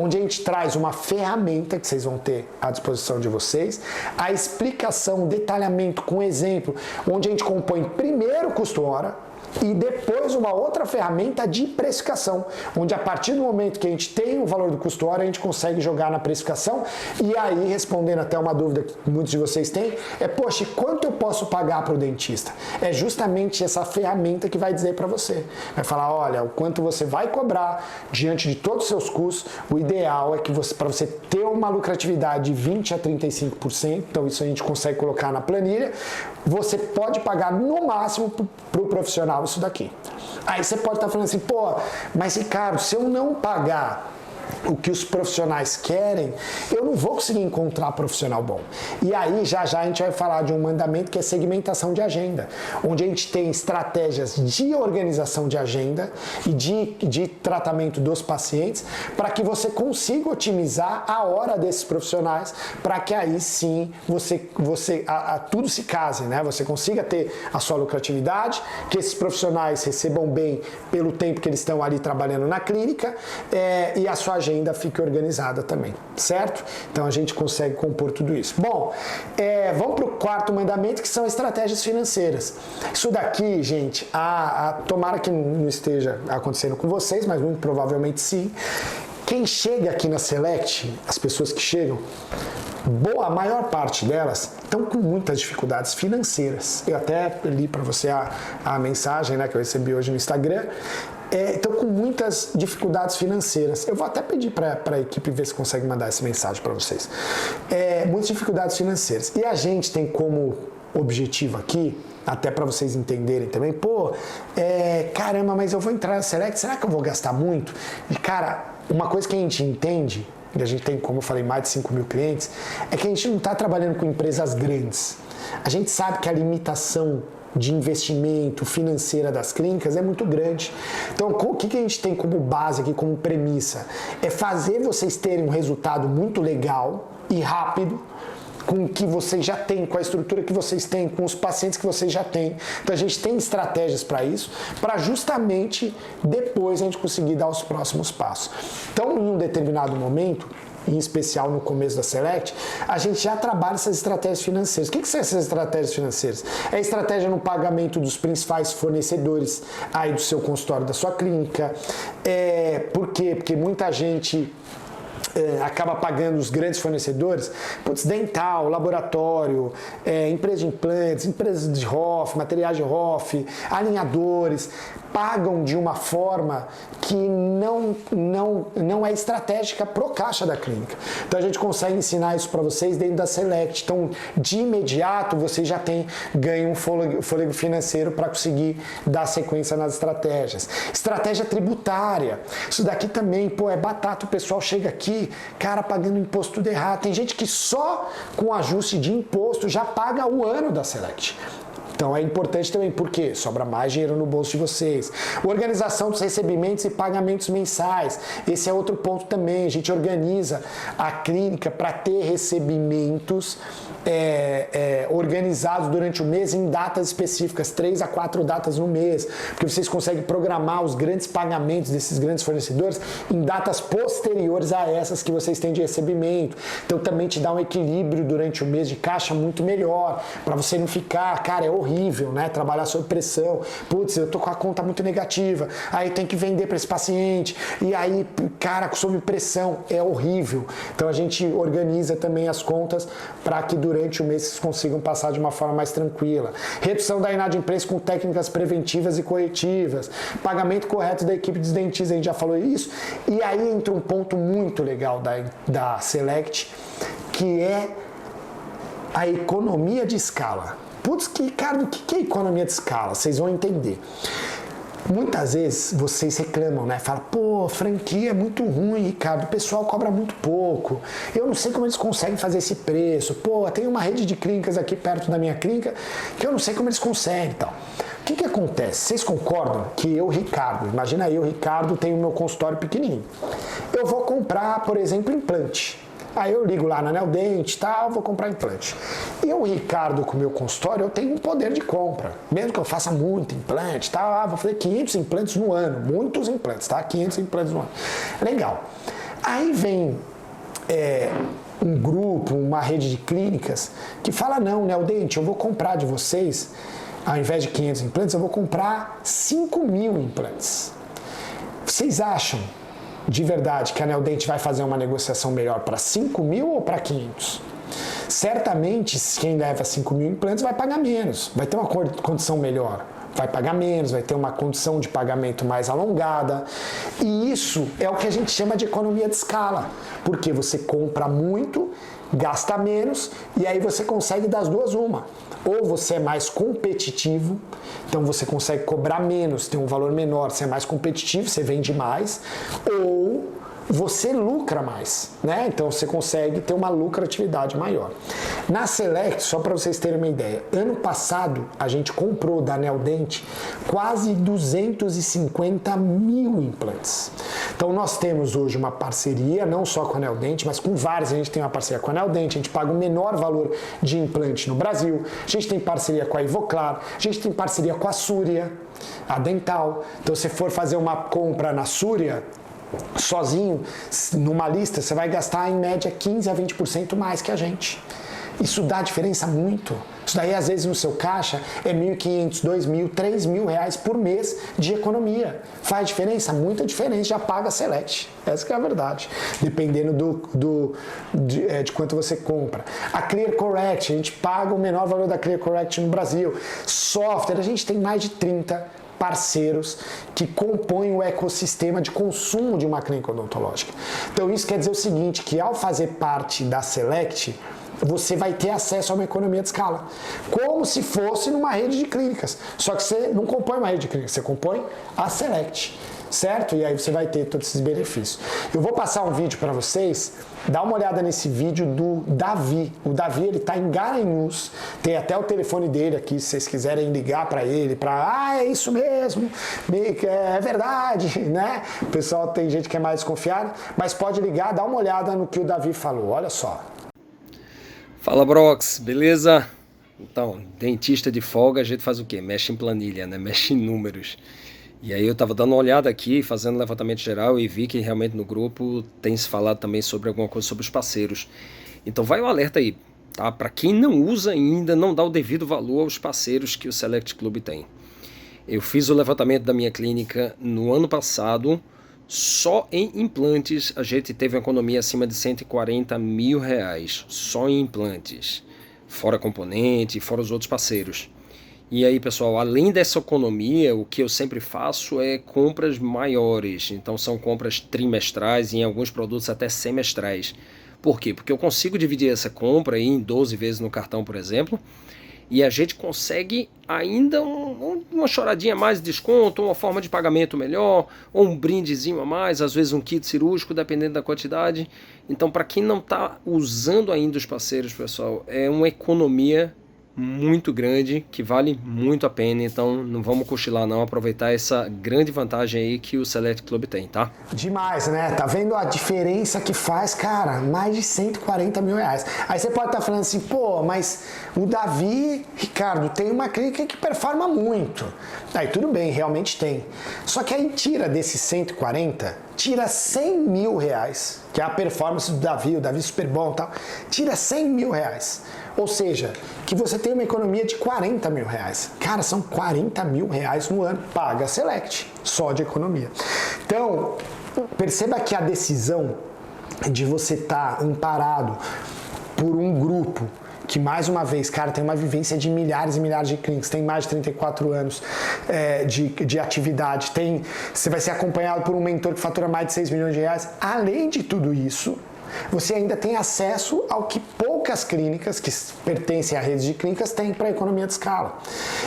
onde a gente traz uma ferramenta que vocês vão ter à disposição de vocês, a explicação, o detalhamento com exemplo, onde a gente compõe primeiro o custo-hora, e depois uma outra ferramenta de precificação, onde a partir do momento que a gente tem o valor do custo-hora, a gente consegue jogar na precificação, e aí, respondendo até uma dúvida que muitos de vocês têm, poxa, quanto eu posso pagar para o dentista? É justamente essa ferramenta que vai dizer para você. Vai falar, olha, o quanto você vai cobrar diante de todos os seus custos, o ideal é que para você ter uma lucratividade de 20% a 35%, então isso a gente consegue colocar na planilha, você pode pagar no máximo para o profissional isso daqui. Aí você pode estar falando assim, pô, mas Ricardo, se eu não pagar o que os profissionais querem, eu não vou conseguir encontrar profissional bom. E aí, já a gente vai falar de um mandamento que é segmentação de agenda, onde a gente tem estratégias de organização de agenda e de tratamento dos pacientes para que você consiga otimizar a hora desses profissionais, para que aí sim tudo se case, né? Você consiga ter a sua lucratividade, que esses profissionais recebam bem pelo tempo que eles estão ali trabalhando na clínica, e a sua agenda fique organizada também, certo? Então a gente consegue compor tudo isso. Bom, vamos para o quarto mandamento, que são estratégias financeiras. Isso daqui, gente, tomara que não esteja acontecendo com vocês, mas muito provavelmente sim. Quem chega aqui na Select, as pessoas que chegam, a maior parte delas estão com muitas dificuldades financeiras. Eu até li para você a mensagem, né, que eu recebi hoje no Instagram. Estão com muitas dificuldades financeiras. Eu vou até pedir para a equipe ver se consegue mandar essa mensagem para vocês. Muitas dificuldades financeiras. E a gente tem como objetivo aqui, até para vocês entenderem também, caramba, mas eu vou entrar na Select, será que eu vou gastar muito? E cara, uma coisa que a gente entende, e a gente tem, como eu falei, mais de 5 mil clientes, é que a gente não está trabalhando com empresas grandes. A gente sabe que a limitação de investimento financeira das clínicas é muito grande. Então, o que a gente tem como base aqui, como premissa? É fazer vocês terem um resultado muito legal e rápido, com o que vocês já têm, com a estrutura que vocês têm, com os pacientes que vocês já têm. Então a gente tem estratégias para isso, para justamente depois a gente conseguir dar os próximos passos. Então, em um determinado momento, em especial no começo da Select, a gente já trabalha essas estratégias financeiras. O que são essas estratégias financeiras? É a estratégia no pagamento dos principais fornecedores aí do seu consultório, da sua clínica. Por quê? Porque muita gente acaba pagando os grandes fornecedores, dental, laboratório, empresa de implantes, empresas de ROF, materiais de ROF, alinhadores, pagam de uma forma que não é estratégica para o caixa da clínica. Então a gente consegue ensinar isso para vocês dentro da Select. Então, de imediato, vocês já ganham um fôlego financeiro para conseguir dar sequência nas estratégias. Estratégia tributária. Isso daqui também, é batata. O pessoal chega aqui, cara, pagando imposto tudo errado. Tem gente que só com ajuste de imposto já paga o ano da Select. Então é importante também, porque sobra mais dinheiro no bolso de vocês. Organização dos recebimentos e pagamentos mensais. Esse é outro ponto também. A gente organiza a clínica para ter recebimentos organizados durante o mês em datas específicas, 3 a 4 datas no mês, porque vocês conseguem programar os grandes pagamentos desses grandes fornecedores em datas posteriores a essas que vocês têm de recebimento. Então também te dá um equilíbrio durante o mês de caixa muito melhor, para você não ficar, cara, é horrível, né? Trabalhar sob pressão. Putz, eu tô com a conta muito negativa, aí tem que vender para esse paciente, e aí, cara, sob pressão, é horrível. Então a gente organiza também as contas para que durante o mês vocês consigam passar de uma forma mais tranquila. Redução da inadimplência com técnicas preventivas e corretivas. Pagamento correto da equipe dos dentistas, a gente já falou isso. E aí entra um ponto muito legal da Select, que é a economia de escala. Putz, Ricardo, o que é economia de escala? Vocês vão entender. Muitas vezes vocês reclamam, né? Falam, pô, franquia é muito ruim, Ricardo, o pessoal cobra muito pouco, eu não sei como eles conseguem fazer esse preço, pô, tem uma rede de clínicas aqui perto da minha clínica que eu não sei como eles conseguem e tal. O que acontece? Vocês concordam que eu, Ricardo, imagina eu, Ricardo, tenho meu consultório pequenininho, eu vou comprar, por exemplo, implante. Aí eu ligo lá na Neodente e tal, vou comprar implante. E o Ricardo, com o meu consultório, eu tenho um poder de compra. Mesmo que eu faça muito implante e tal, vou fazer 500 implantes no ano. Muitos implantes, tá? 500 implantes no ano. Legal. Aí vem um grupo, uma rede de clínicas que fala, não, Neodente, eu vou comprar de vocês, ao invés de 500 implantes, eu vou comprar 5.000 implantes. Vocês acham de verdade que a Neodente vai fazer uma negociação melhor para 5.000 ou para 500? Certamente, quem leva 5.000 implantes vai pagar menos, vai ter uma condição melhor, vai pagar menos, vai ter uma condição de pagamento mais alongada. E isso é o que a gente chama de economia de escala, porque você compra muito, gasta menos e aí você consegue das duas uma. Ou você é mais competitivo, então você consegue cobrar menos, tem um valor menor, você é mais competitivo, você vende mais, ou você lucra mais, né? Então você consegue ter uma lucratividade maior. Na Select, só para vocês terem uma ideia, ano passado a gente comprou da Neodente quase 250.000 implantes. Então nós temos hoje uma parceria, não só com a Neodente, mas com várias. A gente tem uma parceria com a Neodente, a gente paga o menor valor de implante no Brasil, a gente tem parceria com a Ivoclar, a gente tem parceria com a Súria, a Dental. Então se for fazer uma compra na Súria, sozinho, numa lista, você vai gastar em média 15 a 20% mais que a gente. Isso dá diferença muito. Isso daí, às vezes, no seu caixa é R$1.500, R$2.000, R$3.000 por mês de economia. Faz diferença? Muita diferença. Já paga a Select. Essa que é a verdade. Dependendo de quanto você compra. A Clear Correct, a gente paga o menor valor da Clear Correct no Brasil. Software, a gente tem mais de 30 parceiros que compõem o ecossistema de consumo de uma clínica odontológica. Então isso quer dizer o seguinte, que ao fazer parte da Select, você vai ter acesso a uma economia de escala, como se fosse numa rede de clínicas, só que você não compõe uma rede de clínicas, você compõe a Select, certo? E aí você vai ter todos esses benefícios. Eu vou passar um vídeo para vocês, dá uma olhada nesse vídeo do Davi. O Davi, ele tá em Garanhuns, tem até o telefone dele aqui, se vocês quiserem ligar para ele, é isso mesmo, é verdade, né? O pessoal, tem gente que é mais desconfiada, mas pode ligar, dá uma olhada no que o Davi falou, olha só. Fala, Brox, beleza? Então, dentista de folga, a gente faz o quê? Mexe em planilha, né? Mexe em números. E aí eu tava dando uma olhada aqui, fazendo levantamento geral e vi que realmente no grupo tem se falado também sobre alguma coisa sobre os parceiros. Então vai o alerta aí, tá? Para quem não usa ainda, não dá o devido valor aos parceiros que o Select Club tem. Eu fiz o levantamento da minha clínica no ano passado, só em implantes a gente teve uma economia acima de R$140 mil, só em implantes, fora componente, fora os outros parceiros. E aí, pessoal, além dessa economia, o que eu sempre faço é compras maiores. Então são compras trimestrais e em alguns produtos até semestrais. Por quê? Porque eu consigo dividir essa compra aí em 12 vezes no cartão, por exemplo, e a gente consegue ainda uma choradinha a mais de desconto, uma forma de pagamento melhor, ou um brindezinho a mais, às vezes um kit cirúrgico, dependendo da quantidade. Então, para quem não está usando ainda os parceiros, pessoal, é uma economia muito grande, que vale muito a pena, então não vamos cochilar não, aproveitar essa grande vantagem aí que o Select Club tem, tá? Demais, né? Tá vendo a diferença que faz, cara? Mais de 140 mil reais. Aí você pode estar falando assim, pô, mas o Davi, Ricardo, tem uma clínica que performa muito. Aí tudo bem, realmente tem. Só que aí tira desses 140, tira 100 mil reais, que é a performance do Davi, o Davi super bom e tal, tira 100 mil reais. Ou seja, que você tem uma economia de 40 mil reais. Cara, são 40 mil reais no ano, paga Select, só de economia. Então, perceba que a decisão de você estar amparado por um grupo que, mais uma vez, cara, tem uma vivência de milhares e milhares de clínicas, tem mais de 34 anos de atividade, você vai ser acompanhado por um mentor que fatura mais de 6 milhões de reais. Além de tudo isso, você ainda tem acesso ao que poucas clínicas que pertencem à rede de clínicas têm para a economia de escala.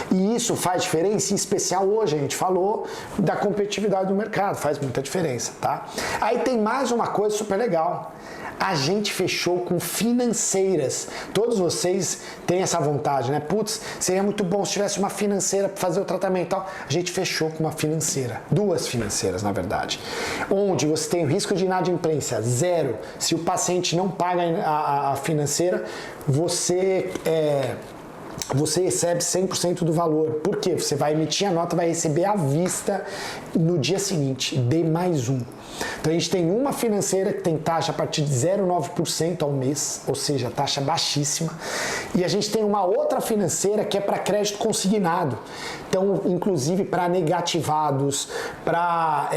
E isso faz diferença, em especial hoje, a gente falou da competitividade do mercado, faz muita diferença, tá? Aí tem mais uma coisa super legal. A gente fechou com financeiras. Todos vocês têm essa vontade, né? Putz, seria muito bom se tivesse uma financeira para fazer o tratamento e tal. A gente fechou com uma financeira. 2 financeiras, na verdade. Onde você tem o risco de inadimplência 0. Se o paciente não paga a financeira, você recebe 100% do valor. Por quê? Você vai emitir a nota, vai receber à vista no dia seguinte, D+1. Então a gente tem uma financeira que tem taxa a partir de 0,9% ao mês, ou seja, taxa baixíssima. E a gente tem uma outra financeira que é para crédito consignado. Então, inclusive para negativados, para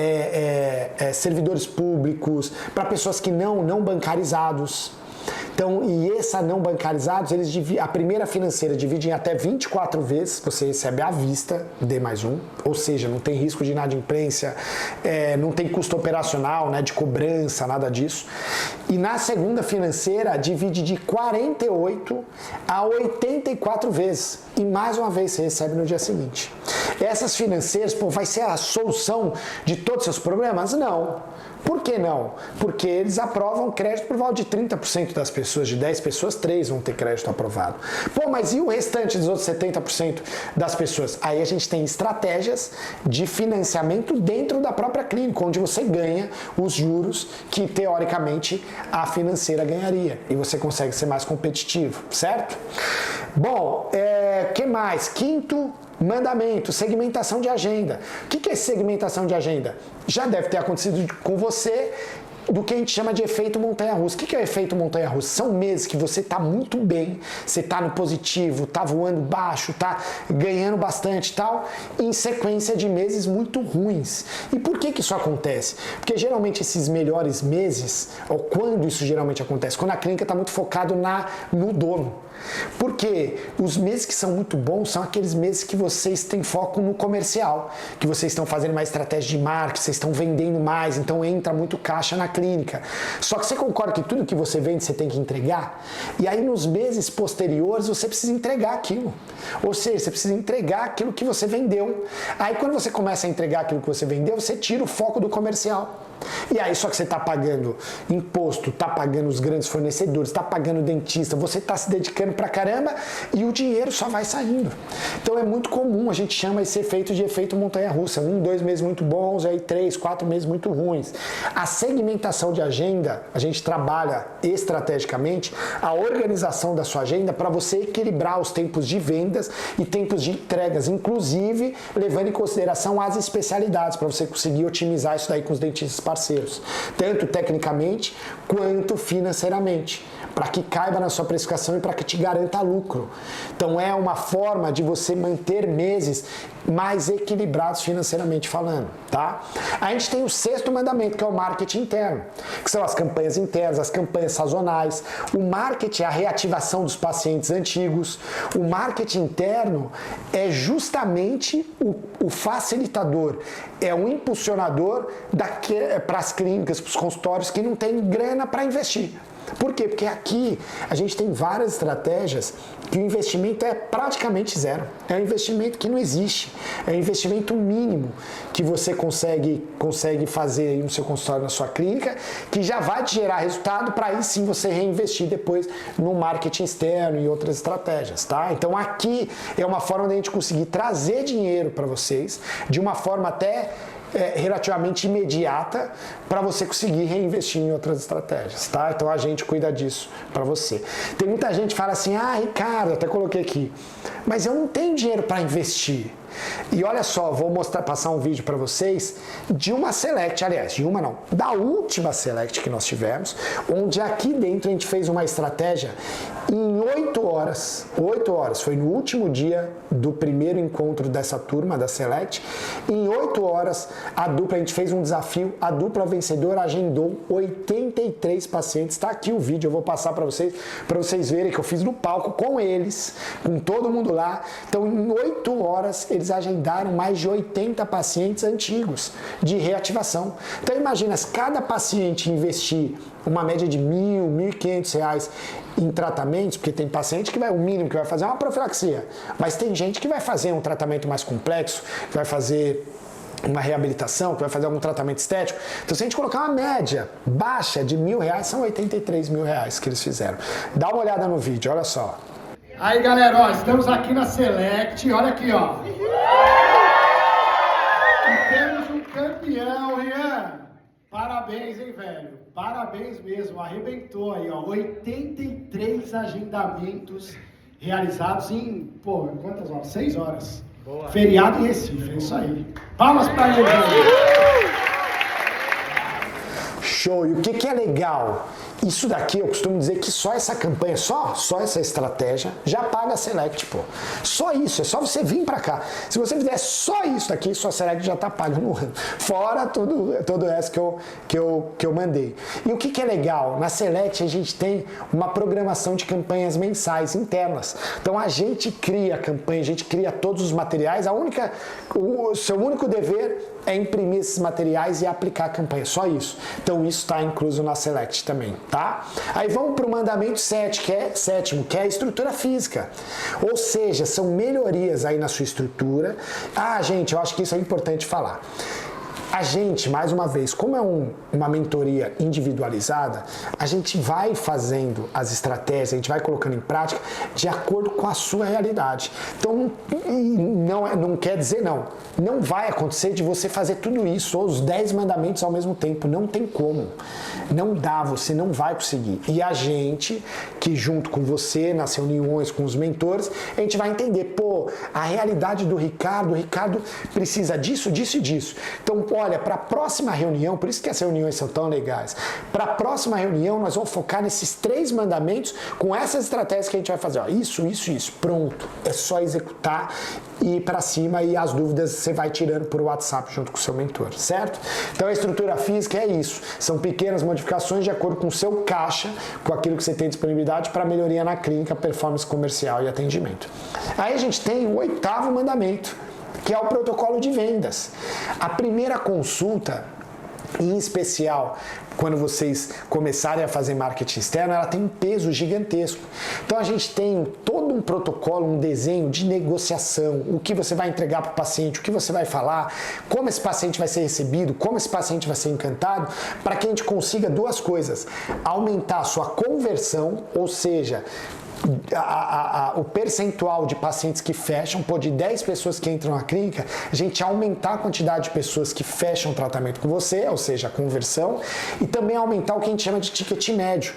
servidores públicos, para pessoas que não bancarizados. Então, e essa não bancarizados, a primeira financeira divide em até 24 vezes, você recebe à vista, D+1, ou seja, não tem risco de inadimplência, não tem custo operacional, né, de cobrança, nada disso. E na segunda financeira, divide de 48 a 84 vezes, e mais uma vez você recebe no dia seguinte. Essas financeiras, vai ser a solução de todos os seus problemas? Não. Por que não? Porque eles aprovam crédito por volta de 30% das pessoas, de 10 pessoas, 3 vão ter crédito aprovado. Mas e o restante dos outros 70% das pessoas? Aí a gente tem estratégias de financiamento dentro da própria clínica, onde você ganha os juros que, teoricamente, a financeira ganharia. E você consegue ser mais competitivo, certo? Bom, que mais? Quinto mandamento, segmentação de agenda. O que é segmentação de agenda? Já deve ter acontecido com você do que a gente chama de efeito montanha-russa. O que é o efeito montanha-russa? São meses que você está muito bem, você está no positivo, está voando baixo, está ganhando bastante e tal, em sequência de meses muito ruins. E por que isso acontece? Porque geralmente esses melhores meses, ou quando isso geralmente acontece? Quando a clínica está muito focada no dono. Porque os meses que são muito bons são aqueles meses que vocês têm foco no comercial, que vocês estão fazendo uma estratégia de marketing, vocês estão vendendo mais, então entra muito caixa na clínica. Só que você concorda que tudo que você vende você tem que entregar? E aí nos meses posteriores você precisa entregar aquilo. Ou seja, você precisa entregar aquilo que você vendeu. Aí quando você começa a entregar aquilo que você vendeu, você tira o foco do comercial. E aí só que você está pagando imposto, está pagando os grandes fornecedores, está pagando dentista, você está se dedicando pra caramba e o dinheiro só vai saindo. Então é muito comum, a gente chama esse efeito de efeito montanha-russa. 1, 2 meses muito bons, aí 3, 4 meses muito ruins. A segmentação de agenda, a gente trabalha estrategicamente a organização da sua agenda para você equilibrar os tempos de vendas e tempos de entregas, inclusive levando em consideração as especialidades, para você conseguir otimizar isso daí com os dentistas parceiros, tanto tecnicamente quanto financeiramente, para que caiba na sua precificação e para que te garanta lucro. Então é uma forma de você manter meses mais equilibrados financeiramente falando, tá? A gente tem o 6º mandamento, que é o marketing interno, que são as campanhas internas, as campanhas sazonais. O marketing é a reativação dos pacientes antigos. O marketing interno é justamente o facilitador, é o impulsionador para as clínicas, para os consultórios que não tem grana para investir. Por quê? Porque aqui a gente tem várias estratégias que o investimento é praticamente zero. É um investimento que não existe. É um investimento mínimo que você consegue fazer aí no seu consultório, na sua clínica, que já vai te gerar resultado para aí sim você reinvestir depois no marketing externo e outras estratégias, tá? Então aqui é uma forma de a gente conseguir trazer dinheiro para vocês de uma forma até relativamente imediata para você conseguir reinvestir em outras estratégias, tá? Então a gente cuida disso para você. Tem muita gente que fala assim, Ricardo, até coloquei aqui, mas eu não tenho dinheiro para investir. E olha só, vou passar um vídeo para vocês de uma Select, aliás, de uma não, da última Select que nós tivemos, onde aqui dentro a gente fez uma estratégia em 8 horas, foi no último dia do primeiro encontro dessa turma da Select, em 8 horas a gente fez um desafio, a dupla vencedora agendou 83 pacientes, tá aqui o vídeo, eu vou passar para vocês verem que eu fiz no palco com eles, com todo mundo lá, então em 8 horas eles agendaram mais de 80 pacientes antigos de reativação. Então imagina, se cada paciente investir uma média de R$1.000, R$1.500 em tratamentos, porque tem paciente que o mínimo que vai fazer é uma profilaxia, mas tem gente que vai fazer um tratamento mais complexo, que vai fazer uma reabilitação, que vai fazer algum tratamento estético. Então, se a gente colocar uma média baixa de R$1.000, são R$83.000 que eles fizeram. Dá uma olhada no vídeo, olha só. Aí, galera, estamos aqui na Select, olha aqui, ó. E temos um campeão, Rian. Parabéns, hein, velho? Parabéns mesmo, arrebentou aí, ó. 83 agendamentos realizados em, quantas horas? 6 horas. Boa. Feriado em Recife, é isso aí. Palmas pra ele, velho. Show! E o que é legal? Isso daqui eu costumo dizer que só essa campanha, só essa estratégia já paga a Select, pô. Só isso, é só você vir pra cá. Se você fizer só isso daqui, sua Select já tá paga no ano. Fora todo o resto que eu mandei. E o que é legal? Na Select a gente tem uma programação de campanhas mensais internas. Então a gente cria a campanha, a gente cria todos os materiais. O seu único dever é imprimir esses materiais e aplicar a campanha, só isso. Então isso está incluso na Select também, tá? Aí vamos para o mandamento 7, sétimo, que é a estrutura física. Ou seja, são melhorias aí na sua estrutura. Gente, eu acho que isso é importante falar. A gente, mais uma vez, como é uma mentoria individualizada, a gente vai fazendo as estratégias, a gente vai colocando em prática de acordo com a sua realidade. Então, não quer dizer não vai acontecer de você fazer tudo isso, ou os 10 mandamentos ao mesmo tempo, não tem como. Não dá, você não vai conseguir. E a gente, que junto com você, nas reuniões com os mentores, a gente vai entender, a realidade do Ricardo precisa disso, disso e disso. Então, olha, para a próxima reunião, por isso que as reuniões são tão legais, para a próxima reunião nós vamos focar nesses 3 mandamentos com essas estratégias que a gente vai fazer. Ó, isso, pronto. É só executar e ir para cima e as dúvidas você vai tirando por WhatsApp junto com o seu mentor, certo? Então a estrutura física é isso. São pequenas modificações de acordo com o seu caixa, com aquilo que você tem disponibilidade para melhoria na clínica, performance comercial e atendimento. Aí a gente tem o 8º mandamento, que é o protocolo de vendas. A primeira consulta, em especial quando vocês começarem a fazer marketing externo, ela tem um peso gigantesco. Então a gente tem todo um protocolo, um desenho de negociação, o que você vai entregar para o paciente, o que você vai falar, como esse paciente vai ser recebido, como esse paciente vai ser encantado, para que a gente consiga 2 coisas: aumentar a sua conversão, ou seja, o percentual de pacientes que fecham, de 10 pessoas que entram na clínica, a gente aumentar a quantidade de pessoas que fecham o tratamento com você, ou seja, a conversão, e também aumentar o que a gente chama de ticket médio,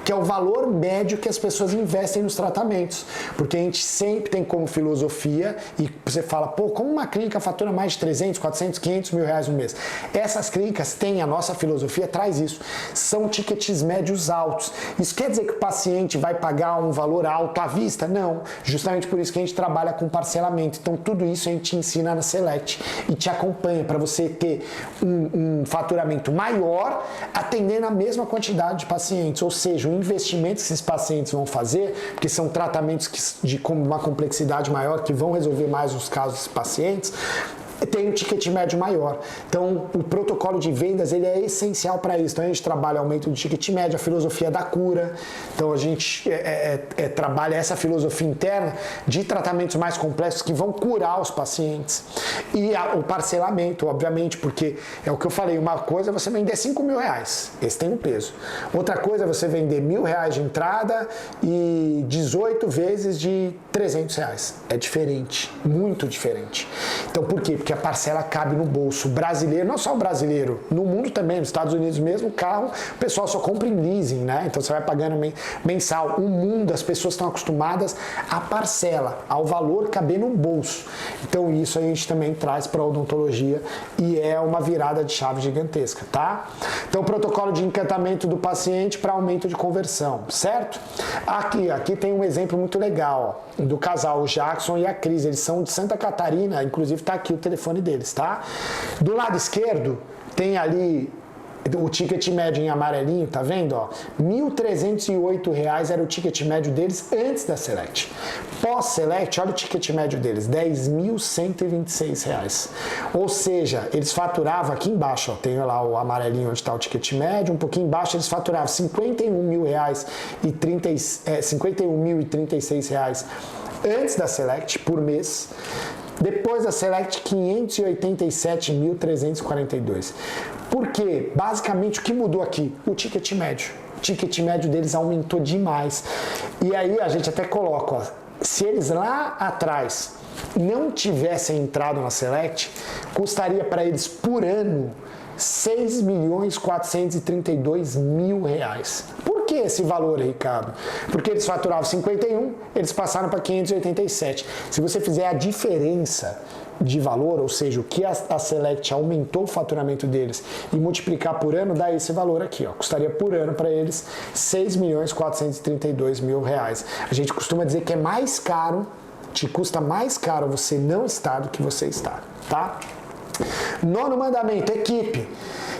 que é o valor médio que as pessoas investem nos tratamentos, porque a gente sempre tem como filosofia, e você fala, como uma clínica fatura mais de 300, 400, 500 mil reais no mês? Essas clínicas têm, a nossa filosofia traz isso, são tickets médios altos. Isso quer dizer que o paciente vai pagar um valor alto à vista? Não, justamente por isso que a gente trabalha com parcelamento. Então tudo isso a gente ensina na Select e te acompanha para você ter um faturamento maior atendendo a mesma quantidade de pacientes, ou seja, o investimento que esses pacientes vão fazer, porque são tratamentos de uma complexidade maior que vão resolver mais os casos dos pacientes, tem um ticket médio maior. Então, o protocolo de vendas ele é essencial para isso. Então, a gente trabalha aumento do ticket médio, a filosofia da cura. Então, a gente trabalha essa filosofia interna de tratamentos mais complexos que vão curar os pacientes. E o parcelamento, obviamente, porque é o que eu falei, uma coisa é você vender 5 mil reais, esse tem um peso. Outra coisa é você vender R$1.000 de entrada e 18 vezes de R$300. É diferente, muito diferente. Então, por quê? Porque a parcela cabe no bolso. O brasileiro, não só o brasileiro, no mundo também, nos Estados Unidos mesmo, o carro, o pessoal só compra em leasing, né? Então você vai pagando mensal. O mundo, as pessoas estão acostumadas à parcela, ao valor caber no bolso. Então isso a gente também traz para a odontologia e é uma virada de chave gigantesca, tá? Então protocolo de encantamento do paciente para aumento de conversão, certo? Aqui tem um exemplo muito legal, ó, do casal, o Jackson e a Cris. Eles são de Santa Catarina, inclusive está aqui o telefone deles, tá? Do lado esquerdo tem ali o ticket médio em amarelinho, tá vendo? Ó, R$1.308 era o ticket médio deles antes da Select. Pós-Select, olha o ticket médio deles, R$10.126. Ou seja, eles faturavam aqui embaixo, ó, tem lá o amarelinho onde está o ticket médio, um pouquinho embaixo eles faturavam R$51.036 antes da Select por mês. Depois da Select, 587.342. Por quê? Basicamente, o que mudou aqui? O ticket médio. O ticket médio deles aumentou demais. E aí a gente até coloca, ó, se eles lá atrás não tivessem entrado na Select, custaria para eles por ano R$6.432.000. Por que esse valor, Ricardo? Porque eles faturavam 51, eles passaram para 587. Se você fizer a diferença de valor, ou seja, o que a Select aumentou o faturamento deles e multiplicar por ano, dá esse valor aqui, ó. Custaria por ano para eles R$6.432.000. A gente costuma dizer que é mais caro, te custa mais caro você não estar do que você está, tá? Nono mandamento, equipe.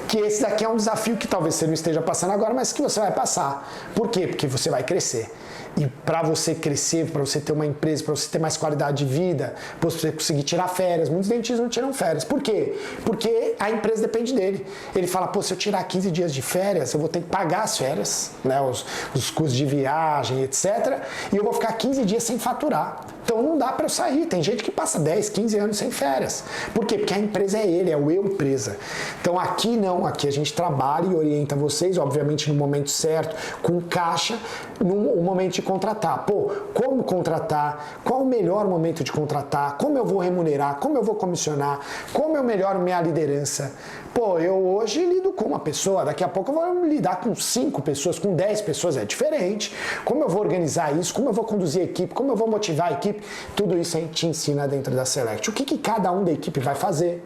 Que esse daqui é um desafio que talvez você não esteja passando agora, mas que você vai passar. Por quê? Porque você vai crescer. E para você crescer, para você ter uma empresa, para você ter mais qualidade de vida, para você conseguir tirar férias, muitos dentistas não tiram férias. Por quê? Porque a empresa depende dele. Ele fala, pô, se eu tirar 15 dias de férias, eu vou ter que pagar as férias, né, os custos de viagem, etc. E eu vou ficar 15 dias sem faturar. Então não dá para eu sair. Tem gente que passa 10, 15 anos sem férias. Por quê? Porque a empresa é ele, é o eu empresa. Então aqui não, aqui a gente trabalha e orienta vocês, obviamente no momento certo, com caixa, no momento de contratar. Pô, como contratar? Qual o melhor momento de contratar? Como eu vou remunerar? Como eu vou comissionar? Como eu melhoro minha liderança? Pô, eu hoje lido com uma pessoa, daqui a pouco eu vou lidar com 5 pessoas, com 10 pessoas, é diferente. Como eu vou organizar isso? Como eu vou conduzir a equipe? Como eu vou motivar a equipe? Tudo isso a gente ensina dentro da Select. O que cada um da equipe vai fazer?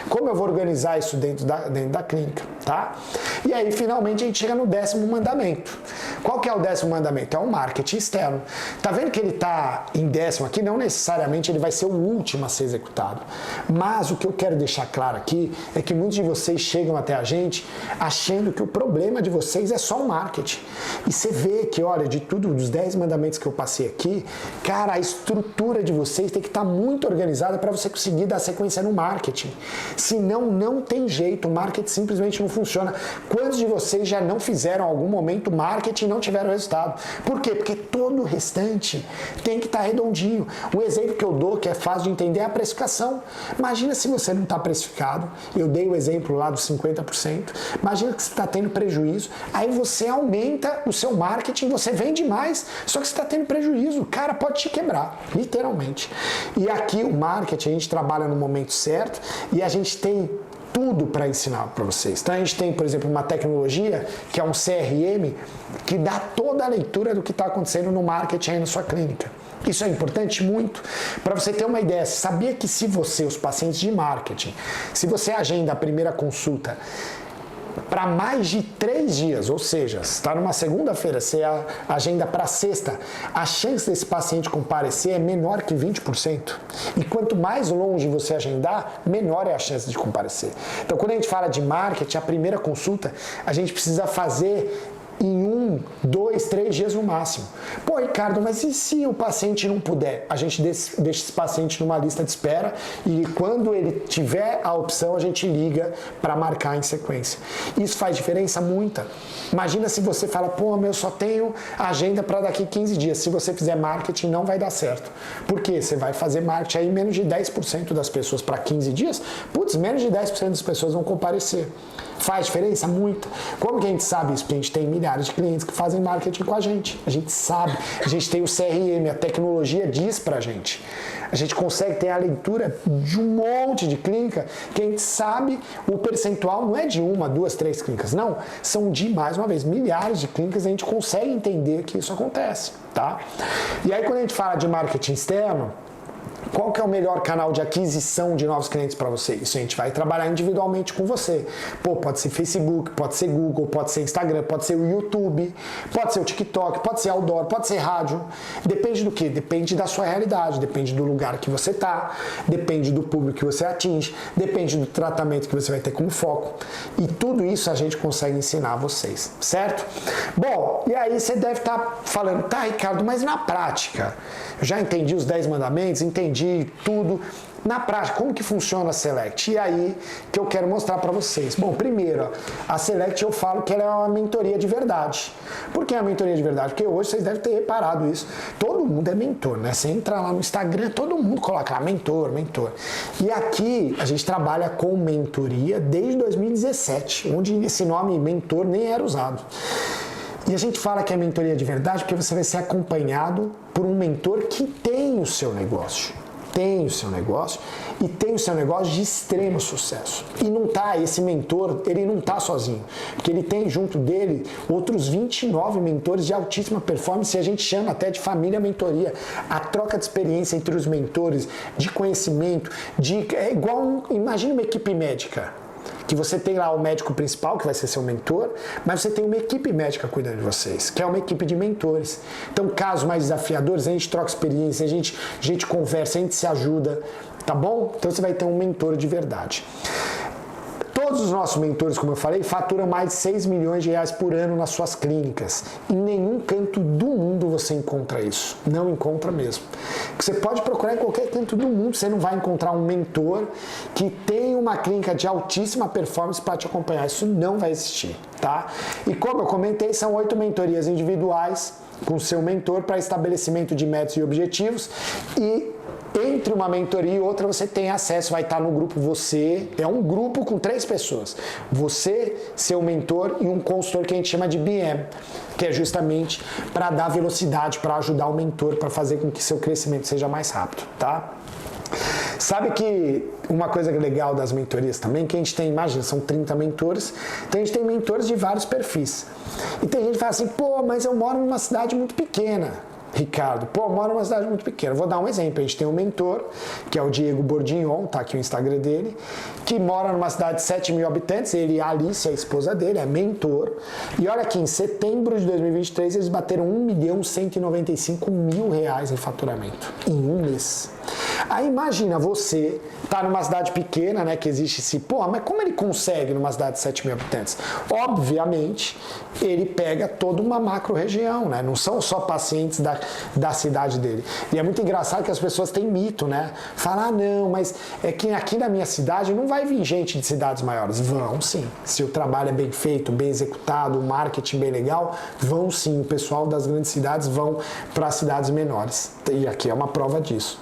Como eu vou organizar isso dentro da clínica, tá? E aí, finalmente, a gente chega no 10º mandamento. Qual que é o 10º mandamento? É o marketing externo. Tá vendo que ele tá em 10º aqui? Não necessariamente ele vai ser o último a ser executado. Mas o que eu quero deixar claro aqui é que muitos de vocês chegam até a gente achando que o problema de vocês é só o marketing. E você vê que, olha, de tudo, dos 10 mandamentos que eu passei aqui, cara, a estrutura de vocês tem que estar muito organizada para você conseguir dar sequência no marketing. Senão, não tem jeito, o marketing simplesmente não funciona. Quantos de vocês já não fizeram em algum momento marketing e não tiveram resultado? Por quê? Porque todo o restante tem que estar redondinho. O exemplo que eu dou, que é fácil de entender, é a precificação. Imagina se você não está precificado, eu dei o exemplo lá dos 50%, imagina que você está tendo prejuízo, aí você aumenta o seu marketing, você vende mais, só que você está tendo prejuízo, o cara pode te quebrar, literalmente. E aqui o marketing, a gente trabalha no momento certo, e a gente tem tudo para ensinar para vocês. Então a gente tem, por exemplo, uma tecnologia que é um CRM que dá toda a leitura do que está acontecendo no marketing aí na sua clínica. Isso é importante muito. Para você ter uma ideia, sabia que se você, os pacientes de marketing, se você agenda a primeira consulta para mais de 3 dias, ou seja, se está numa segunda-feira, você agenda para sexta, a chance desse paciente comparecer é menor que 20%. E quanto mais longe você agendar, menor é a chance de comparecer. Então, quando a gente fala de marketing, a primeira consulta, a gente precisa fazer em 1, 2, 3 dias no máximo. Pô, Ricardo, mas e se o paciente não puder? A gente deixa esse paciente numa lista de espera e quando ele tiver a opção, a gente liga para marcar em sequência. Isso faz diferença muita. Imagina se você fala, pô, eu só tenho agenda para daqui 15 dias. Se você fizer marketing, não vai dar certo. Por quê? Você vai fazer marketing aí menos de 10% das pessoas para 15 dias. Putz, menos de 10% das pessoas vão comparecer. Faz diferença? Muita. Como que a gente sabe isso? Porque a gente tem milhares de clientes que fazem marketing com a gente. A gente sabe. A gente tem o CRM, a tecnologia diz pra gente. A gente consegue ter a leitura de um monte de clínica que a gente sabe o percentual não é de 1, 2, 3 clínicas. Não, são de, mais uma vez, milhares de clínicas. A gente consegue entender que isso acontece, tá? E aí quando a gente fala de marketing externo, qual que é o melhor canal de aquisição de novos clientes para você? Isso a gente vai trabalhar individualmente com você. Pô, pode ser Facebook, pode ser Google, pode ser Instagram, pode ser o YouTube, pode ser o TikTok, pode ser outdoor, pode ser rádio. Depende do quê? Depende da sua realidade, depende do lugar que você tá, depende do público que você atinge, depende do tratamento que você vai ter como foco. E tudo isso a gente consegue ensinar a vocês, certo? Bom, e aí você deve estar falando, tá, Ricardo, mas na prática, eu já entendi os 10 mandamentos, entendi tudo. Na prática, como que funciona a Select? E aí que eu quero mostrar para vocês. Bom, primeiro, a Select eu falo que ela é uma mentoria de verdade. Por que é uma mentoria de verdade? Porque hoje vocês devem ter reparado isso. Todo mundo é mentor, né? Você entra lá no Instagram, todo mundo coloca lá mentor, mentor. E aqui a gente trabalha com mentoria desde 2017, onde esse nome mentor nem era usado. E a gente fala que é mentoria de verdade porque você vai ser acompanhado por um mentor que tem o seu negócio. Tem o seu negócio e tem o seu negócio de extremo sucesso. E não tá, esse mentor, ele não tá sozinho, porque ele tem junto dele outros 29 mentores de altíssima performance e a gente chama até de família mentoria. A troca de experiência entre os mentores, de conhecimento, é igual, imagina uma equipe médica. Que você tem lá o médico principal, que vai ser seu mentor, mas você tem uma equipe médica cuidando de vocês, que é uma equipe de mentores. Então, casos mais desafiadores, a gente troca experiência, a gente conversa, a gente se ajuda, tá bom? Então, você vai ter um mentor de verdade. Todos os nossos mentores, como eu falei, faturam mais de 6 milhões de reais por ano nas suas clínicas. Em nenhum canto do mundo você encontra isso. Não encontra mesmo. Você pode procurar em qualquer canto do mundo, você não vai encontrar um mentor que tem uma clínica de altíssima performance para te acompanhar. Isso não vai existir, tá? E como eu comentei, são 8 mentorias individuais com seu mentor para estabelecimento de metas e objetivos e entre uma mentoria e outra você tem acesso, vai estar no grupo você, é um grupo com 3 pessoas, você, seu mentor e um consultor que a gente chama de BM, que é justamente para dar velocidade, para ajudar o mentor, para fazer com que seu crescimento seja mais rápido, tá? Sabe que uma coisa legal das mentorias também, que a gente tem, imagina, são 30 mentores, então a gente tem mentores de vários perfis. E tem gente que fala assim, pô, mas eu moro numa cidade muito pequena. Ricardo, pô, moro numa cidade muito pequena. Vou dar um exemplo. A gente tem um mentor, que é o Diego Bordignon, tá aqui o Instagram dele, que mora numa cidade de 7 mil habitantes. Ele e a Alice, a esposa dele, é mentor. E olha aqui, em setembro de 2023, eles bateram R$1.195.000 em faturamento. Em um mês. Aí imagina você tá numa cidade pequena, né, que existe esse, pô, mas como ele consegue numa cidade de 7 mil habitantes? Obviamente, ele pega toda uma macro região, né, não são só pacientes da cidade dele. E é muito engraçado que as pessoas têm mito, né, falar, ah, não, mas é que aqui na minha cidade não vai vir gente de cidades maiores. Vão sim, se o trabalho é bem feito, bem executado, o marketing bem legal, vão sim, o pessoal das grandes cidades vão para cidades menores. E aqui é uma prova disso.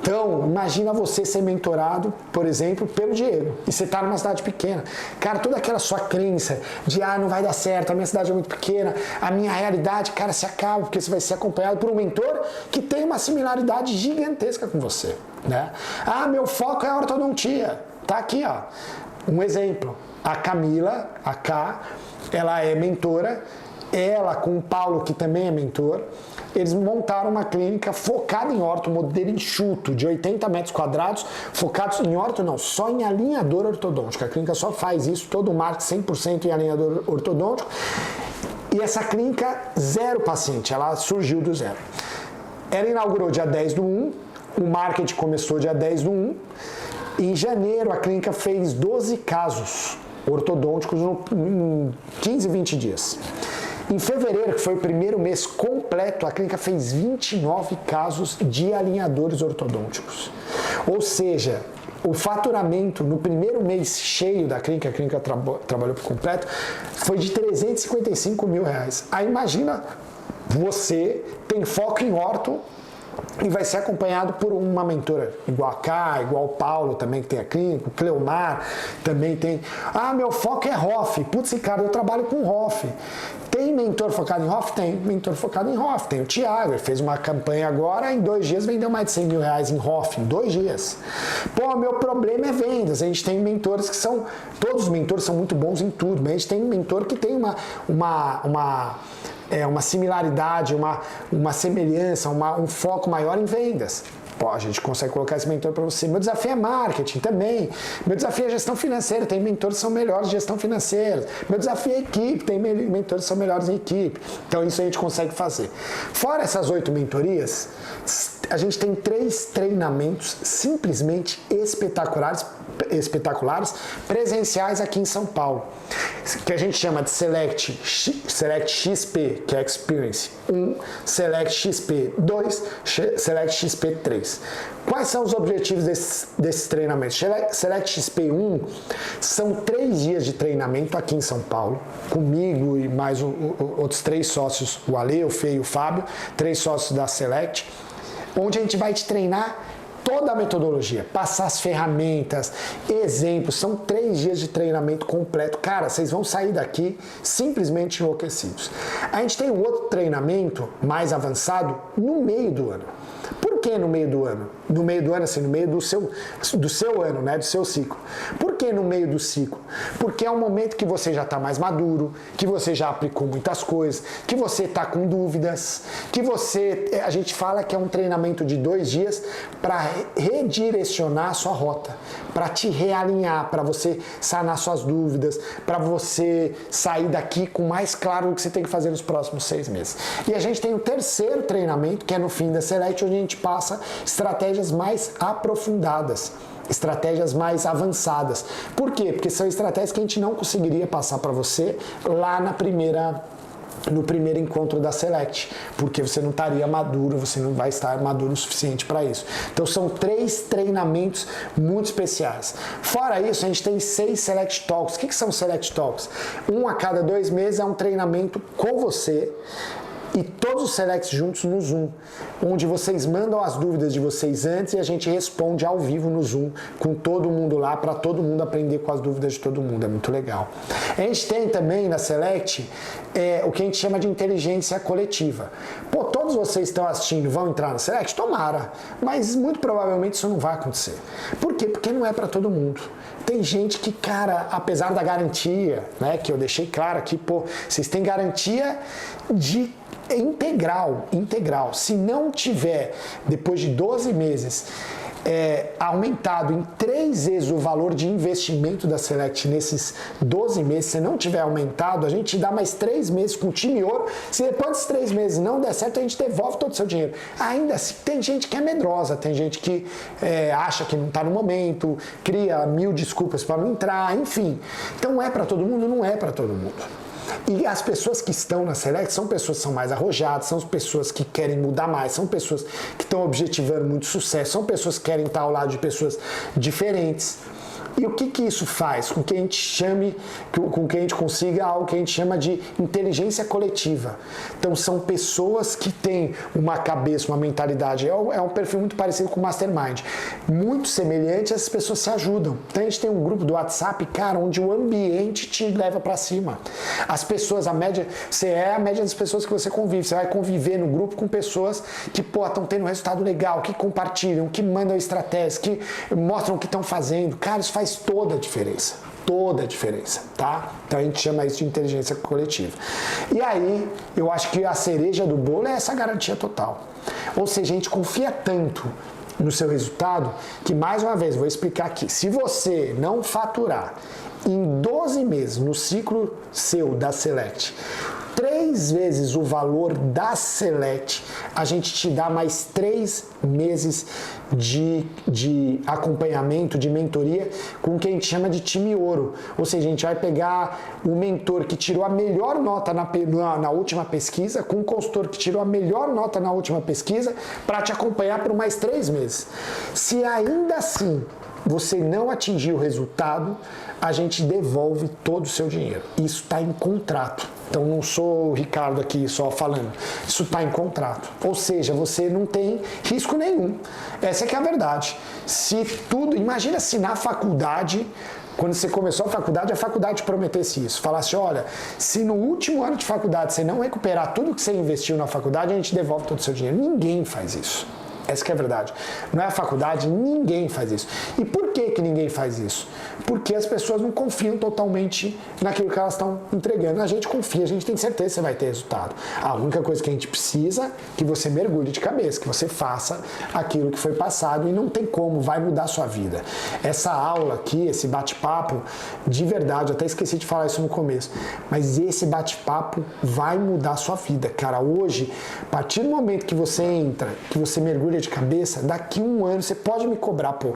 Então, imagina você ser mentorado, por exemplo, pelo Diego, e você tá numa cidade pequena. Cara, toda aquela sua crença de, ah, não vai dar certo, a minha cidade é muito pequena, a minha realidade, cara, se acaba, porque você vai ser acompanhado por um mentor que tem uma similaridade gigantesca com você, né? Ah, meu foco é a ortodontia. Tá aqui, ó, um exemplo. A Camila, a K, ela é mentora, ela com o Paulo, que também é mentor, eles montaram uma clínica focada em orto, modelo enxuto, de 80 metros quadrados, focados em orto, não, só em alinhador ortodôntico. A clínica só faz isso, todo o marketing 100% em alinhador ortodôntico. E essa clínica, 0 paciente, ela surgiu do 0. Ela inaugurou dia 10/1, o marketing começou dia 10/1. Em janeiro, a clínica fez 12 casos ortodônticos em 15, 20 dias. Em fevereiro, que foi o primeiro mês completo, a clínica fez 29 casos de alinhadores ortodônticos. Ou seja, o faturamento no primeiro mês cheio da clínica, a clínica trabalhou por completo, foi de R$355 mil. Aí imagina, você tem foco em orto e vai ser acompanhado por uma mentora igual a Cá, igual o Paulo também, que tem a clínica, o Cleomar também tem. Ah, meu foco é ROF. Putz, Ricardo, eu trabalho com ROF. Tem mentor focado em ROF? Tem mentor focado em ROF. Tem o Thiago, ele fez uma campanha agora, em 2 dias vendeu mais de R$100 mil em ROF, em 2 dias. Pô, meu problema é vendas. A gente tem mentores que são, todos os mentores são muito bons em tudo, mas a gente tem um mentor que tem uma similaridade, uma semelhança, um foco maior em vendas. Pô, a gente consegue colocar esse mentor para você. Meu desafio é marketing também. Meu desafio é gestão financeira. Tem mentores que são melhores em gestão financeira. Meu desafio é equipe. Tem mentores que são melhores em equipe. Então, isso a gente consegue fazer. Fora essas 8 mentorias, a gente tem 3 treinamentos simplesmente espetaculares, presenciais aqui em São Paulo, que a gente chama de Select XP, que é Experience 1, Select XP 2, Select XP 3. Quais são os objetivos desses treinamentos? Select XP 1 são 3 dias de treinamento aqui em São Paulo, comigo e mais outros 3 sócios, o Ale, o Fê e o Fábio, 3 sócios da Select, onde a gente vai te treinar toda a metodologia, passar as ferramentas, exemplos, são 3 dias de treinamento completo. Cara, vocês vão sair daqui simplesmente enlouquecidos. A gente tem um outro treinamento mais avançado no meio do ano. Por que no meio do ano? No meio do ano, assim, no meio do seu ano, né? Do seu ciclo. Por que no meio do ciclo? Porque é um momento que você já está mais maduro, que você já aplicou muitas coisas, que você está com dúvidas, que a gente fala que é um treinamento de 2 dias para redirecionar a sua rota, para te realinhar, para você sanar suas dúvidas, para você sair daqui com mais claro o que você tem que fazer nos próximos 6 meses. E a gente tem o terceiro treinamento, que é no fim da Select, onde a gente passa estratégias mais aprofundadas, estratégias mais avançadas. Por quê? Porque são estratégias que a gente não conseguiria passar para você lá no primeiro encontro da Select, porque você não estaria maduro, você não vai estar maduro o suficiente para isso. Então são 3 treinamentos muito especiais. Fora isso, a gente tem 6 Select Talks. O que são Select Talks? A cada 2 meses é um treinamento com você e todos os Selects juntos no Zoom, onde vocês mandam as dúvidas de vocês antes e a gente responde ao vivo no Zoom, com todo mundo lá, para todo mundo aprender com as dúvidas de todo mundo. É muito legal. A gente tem também na Select o que a gente chama de inteligência coletiva. Pô, todos vocês que estão assistindo vão entrar na Select? Tomara, mas muito provavelmente isso não vai acontecer. Por quê? Porque não é para todo mundo. Tem gente que, cara, apesar da garantia, né, que eu deixei claro aqui, pô, vocês têm garantia de integral. Se não tiver, depois de 12 meses, aumentado em 3 vezes o valor de investimento da Select nesses 12 meses, se não tiver aumentado, a gente dá mais 3 meses com o time ouro. Se depois desses 3 meses não der certo, a gente devolve todo o seu dinheiro. Ainda assim, tem gente que é medrosa, tem gente que acha que não está no momento, cria 1000 desculpas para não entrar, enfim. Então é para todo mundo? Não é para todo mundo. E as pessoas que estão na Select são pessoas que são mais arrojadas, são pessoas que querem mudar mais, são pessoas que estão objetivando muito sucesso, são pessoas que querem estar ao lado de pessoas diferentes. E o que isso faz? Com que a gente consiga algo que a gente chama de inteligência coletiva. Então são pessoas que têm uma cabeça, uma mentalidade, é um perfil muito parecido com o Mastermind. Muito semelhante, essas pessoas se ajudam. Então a gente tem um grupo do WhatsApp, cara, onde o ambiente te leva para cima. As pessoas, você é a média das pessoas que você convive. Você vai conviver no grupo com pessoas que, estão tendo um resultado legal, que compartilham, que mandam estratégias, que mostram o que estão fazendo. Cara, isso faz toda a diferença, tá? Então a gente chama isso de inteligência coletiva. E aí, eu acho que a cereja do bolo é essa garantia total. Ou seja, a gente confia tanto no seu resultado que, mais uma vez, vou explicar aqui. Se você não faturar em 12 meses no ciclo seu da Select 3 vezes o valor da Select, a gente te dá mais 3 meses de acompanhamento, de mentoria, com o que a gente chama de time ouro. Ou seja, a gente vai pegar o mentor que tirou a melhor nota na última pesquisa, com o consultor que tirou a melhor nota na última pesquisa, para te acompanhar por mais 3 meses. Se ainda assim você não atingir o resultado, a gente devolve todo o seu dinheiro. Isso está em contrato. Então não sou o Ricardo aqui só falando. Isso está em contrato. Ou seja, você não tem risco nenhum. Essa é que é a verdade. Se tudo... Imagina se na faculdade... Quando você começou a faculdade te prometesse isso. Falasse, olha, se no último ano de faculdade você não recuperar tudo que você investiu na faculdade, a gente devolve todo o seu dinheiro. Ninguém faz isso. Essa que é a verdade. Não é a faculdade, ninguém faz isso. E por que ninguém faz isso? Porque as pessoas não confiam totalmente naquilo que elas estão entregando. A gente confia, a gente tem certeza que você vai ter resultado. A única coisa que a gente precisa é que você mergulhe de cabeça, que você faça aquilo que foi passado e não tem como, vai mudar a sua vida. Essa aula aqui, esse bate-papo, de verdade, eu até esqueci de falar isso no começo, mas esse bate-papo vai mudar a sua vida. Cara, hoje, a partir do momento que você entra, que você mergulha de cabeça, daqui 1 ano você pode me cobrar, pô,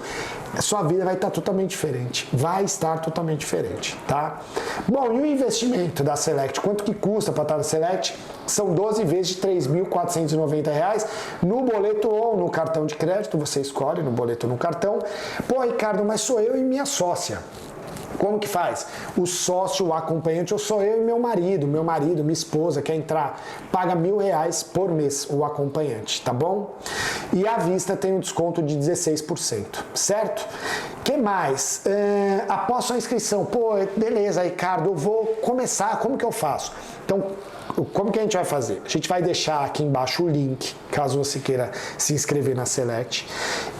a sua vida vai estar totalmente diferente, vai estar totalmente diferente, tá? Bom, e o investimento da Select, quanto que custa para estar na Select? São 12 vezes de R$ 3.490 no boleto ou no cartão de crédito, você escolhe no boleto ou no cartão. Pô, Ricardo, mas sou eu e minha sócia. Como que faz? O sócio, o acompanhante, ou sou eu e meu marido, minha esposa quer entrar, paga R$ 1.000 por mês o acompanhante, tá bom? E à vista tem um desconto de 16%, certo? Que mais? Após sua inscrição, pô, beleza, Ricardo, eu vou começar, como que eu faço? Então, como que a gente vai fazer? A gente vai deixar aqui embaixo o link, caso você queira se inscrever na Select.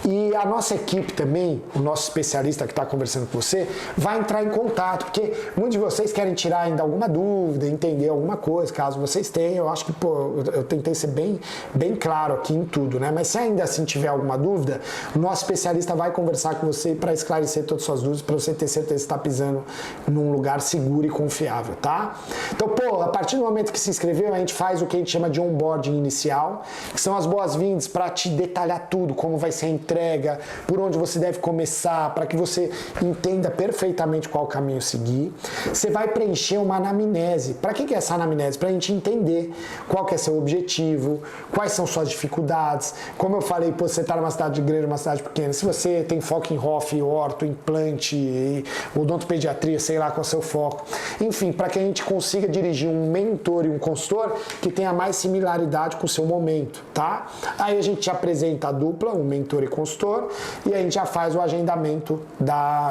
E a nossa equipe também, o nosso especialista que está conversando com você, vai entrar em contato, porque muitos de vocês querem tirar ainda alguma dúvida, entender alguma coisa, caso vocês tenham. Eu acho que, pô, eu tentei ser bem claro aqui em tudo, né? Mas se ainda assim tiver alguma dúvida, o nosso especialista vai conversar com você para esclarecer todas as suas dúvidas, para você ter certeza que está pisando num lugar seguro e confiável, tá? Então, pô, a partir do momento que se inscreveu, a gente faz o que a gente chama de onboarding inicial, que são as boas-vindas para te detalhar tudo, como vai ser a entrega, por onde você deve começar, para que você entenda perfeitamente qual caminho seguir. Você vai preencher uma anamnese. Para que é essa anamnese? Para a gente entender qual que é seu objetivo, quais são suas dificuldades. Como eu falei, pô, você está numa cidade grande, uma cidade pequena, se você tem foco em ROF, orto, implante, odontopediatria, sei lá qual é o seu foco. Enfim, para que a gente consiga dirigir um mentor e um consultor que tenha mais similaridade com o seu momento, tá? Aí a gente te apresenta a dupla, um mentor e consultor, e a gente já faz o agendamento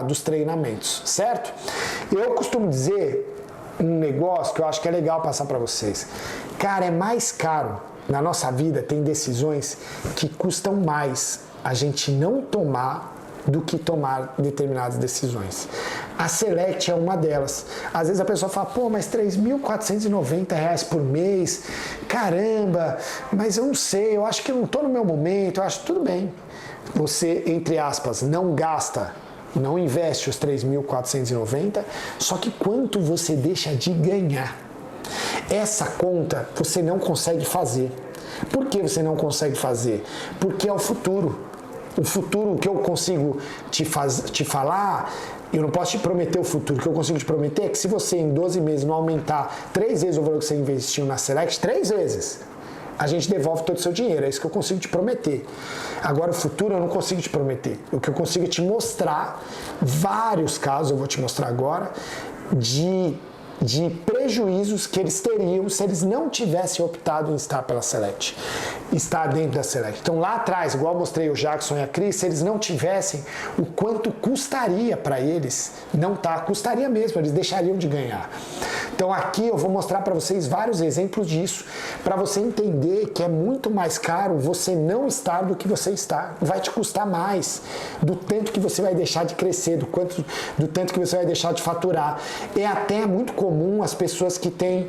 dos treinamentos, certo? Eu costumo dizer um negócio que eu acho que é legal passar para vocês. Cara, é mais caro. Na nossa vida tem decisões que custam mais a gente não tomar do que tomar determinadas decisões. A Select é uma delas. Às vezes a pessoa fala, pô, mas R$ 3.490 por mês, caramba, mas eu não sei, eu acho que eu não estou no meu momento, eu acho tudo bem. Você, entre aspas, não gasta, não investe os 3.490, só que quanto você deixa de ganhar? Essa conta você não consegue fazer. Por que você não consegue fazer? Porque é o futuro. O futuro que eu consigo te falar, eu não posso te prometer o futuro. O que eu consigo te prometer é que se você em 12 meses não aumentar 3 vezes o valor que você investiu na Select, 3 vezes, a gente devolve todo o seu dinheiro. É isso que eu consigo te prometer. Agora, o futuro eu não consigo te prometer. O que eu consigo é te mostrar vários casos, eu vou te mostrar agora, de prejuízos que eles teriam se eles não tivessem optado em estar pela Select, estar dentro da Select. Então lá atrás, igual eu mostrei o Jackson e a Cris, se eles não tivessem, o quanto custaria para eles não tá, custaria mesmo, eles deixariam de ganhar. Então aqui eu vou mostrar para vocês vários exemplos disso, para você entender que é muito mais caro você não estar do que você está. Vai te custar mais, do tanto que você vai deixar de crescer, do tanto que você vai deixar de faturar. É até muito comum as pessoas que têm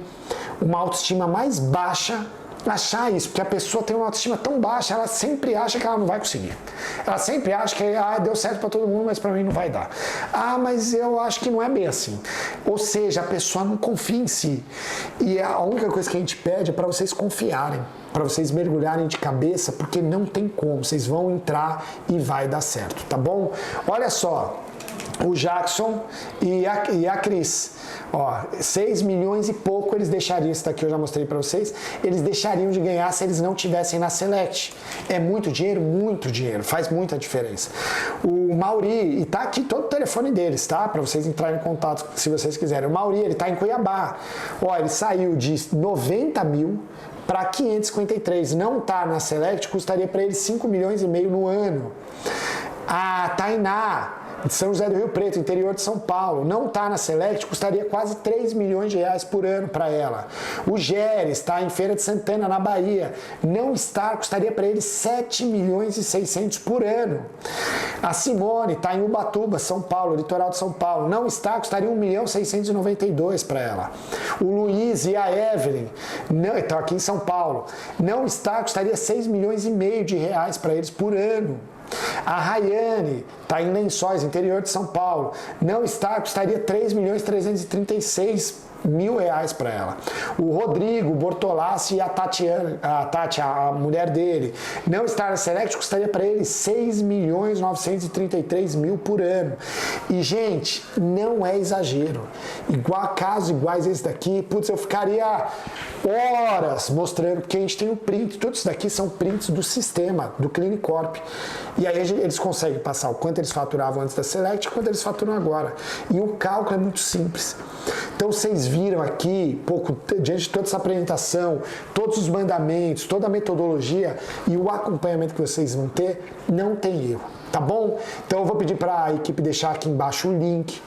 uma autoestima mais baixa achar isso, porque a pessoa tem uma autoestima tão baixa, ela sempre acha que ela não vai conseguir. Ela sempre acha que deu certo para todo mundo, mas para mim não vai dar. Mas eu acho que não é bem assim. Ou seja, a pessoa não confia em si. E a única coisa que a gente pede é para vocês confiarem, para vocês mergulharem de cabeça, porque não tem como. Vocês vão entrar e vai dar certo, tá bom? Olha só, o Jackson e a Cris, 6 milhões e pouco eles deixariam, isso daqui eu já mostrei para vocês, eles deixariam de ganhar se eles não tivessem na Select. É muito dinheiro, faz muita diferença. O Mauri, e tá aqui todo o telefone deles, tá? Para vocês entrarem em contato se vocês quiserem. O Mauri, ele tá em Cuiabá. Ele saiu de 90 mil para 553, não tá na Select, custaria para ele 5 milhões e meio no ano. A Tainá, de São José do Rio Preto, interior de São Paulo, não está na Select, custaria quase 3 milhões de reais por ano para ela. O Geres está em Feira de Santana, na Bahia, não está, custaria para ele 7 milhões e 600 por ano. A Simone está em Ubatuba, São Paulo, litoral de São Paulo, não está, custaria 1 milhão e 692 para ela. O Luiz e a Evelyn estão aqui em São Paulo, não está, custaria 6 milhões e meio de reais para eles por ano. A Rayane está em Lençóis, interior de São Paulo. Não está, custaria 3 milhões e 336 mil reais para ela. O Rodrigo Bortolassi e a Tati, a mulher dele, não está na Select, custaria para ele 6 milhões 933 mil por ano. E, gente, não é exagero. Casos iguais a esse daqui, putz, eu ficaria horas mostrando, porque a gente tem o print, tudo isso daqui são prints do sistema, do Clinicorp. E aí eles conseguem passar o quanto eles faturavam antes da Select e quanto eles faturam agora. E o cálculo é muito simples. Então vocês viram aqui, diante de toda essa apresentação, todos os mandamentos, toda a metodologia e o acompanhamento que vocês vão ter, não tem erro, tá bom? Então eu vou pedir para a equipe deixar aqui embaixo o link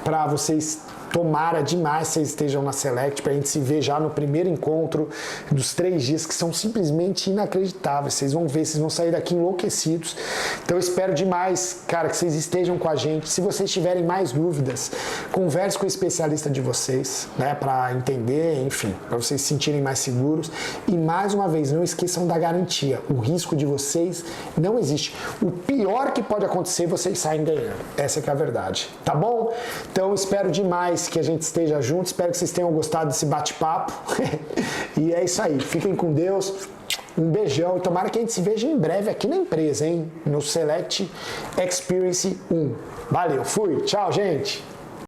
para vocês. Tomara demais que vocês estejam na Select para a gente se ver já no primeiro encontro dos 3 dias, que são simplesmente inacreditáveis. Vocês vão ver, vocês vão sair daqui enlouquecidos. Então eu espero demais, cara, que vocês estejam com a gente. Se vocês tiverem mais dúvidas, converse com o especialista de vocês, né, para entender, enfim, para vocês se sentirem mais seguros. E mais uma vez, não esqueçam da garantia. O risco de vocês não existe. O pior que pode acontecer, vocês saem ganhando. Essa que é a verdade, tá bom? Então eu espero demais que a gente esteja junto, espero que vocês tenham gostado desse bate-papo. E é isso aí, fiquem com Deus, um beijão e tomara que a gente se veja em breve aqui na empresa, hein? No Select Experience 1. Valeu, fui, tchau, gente!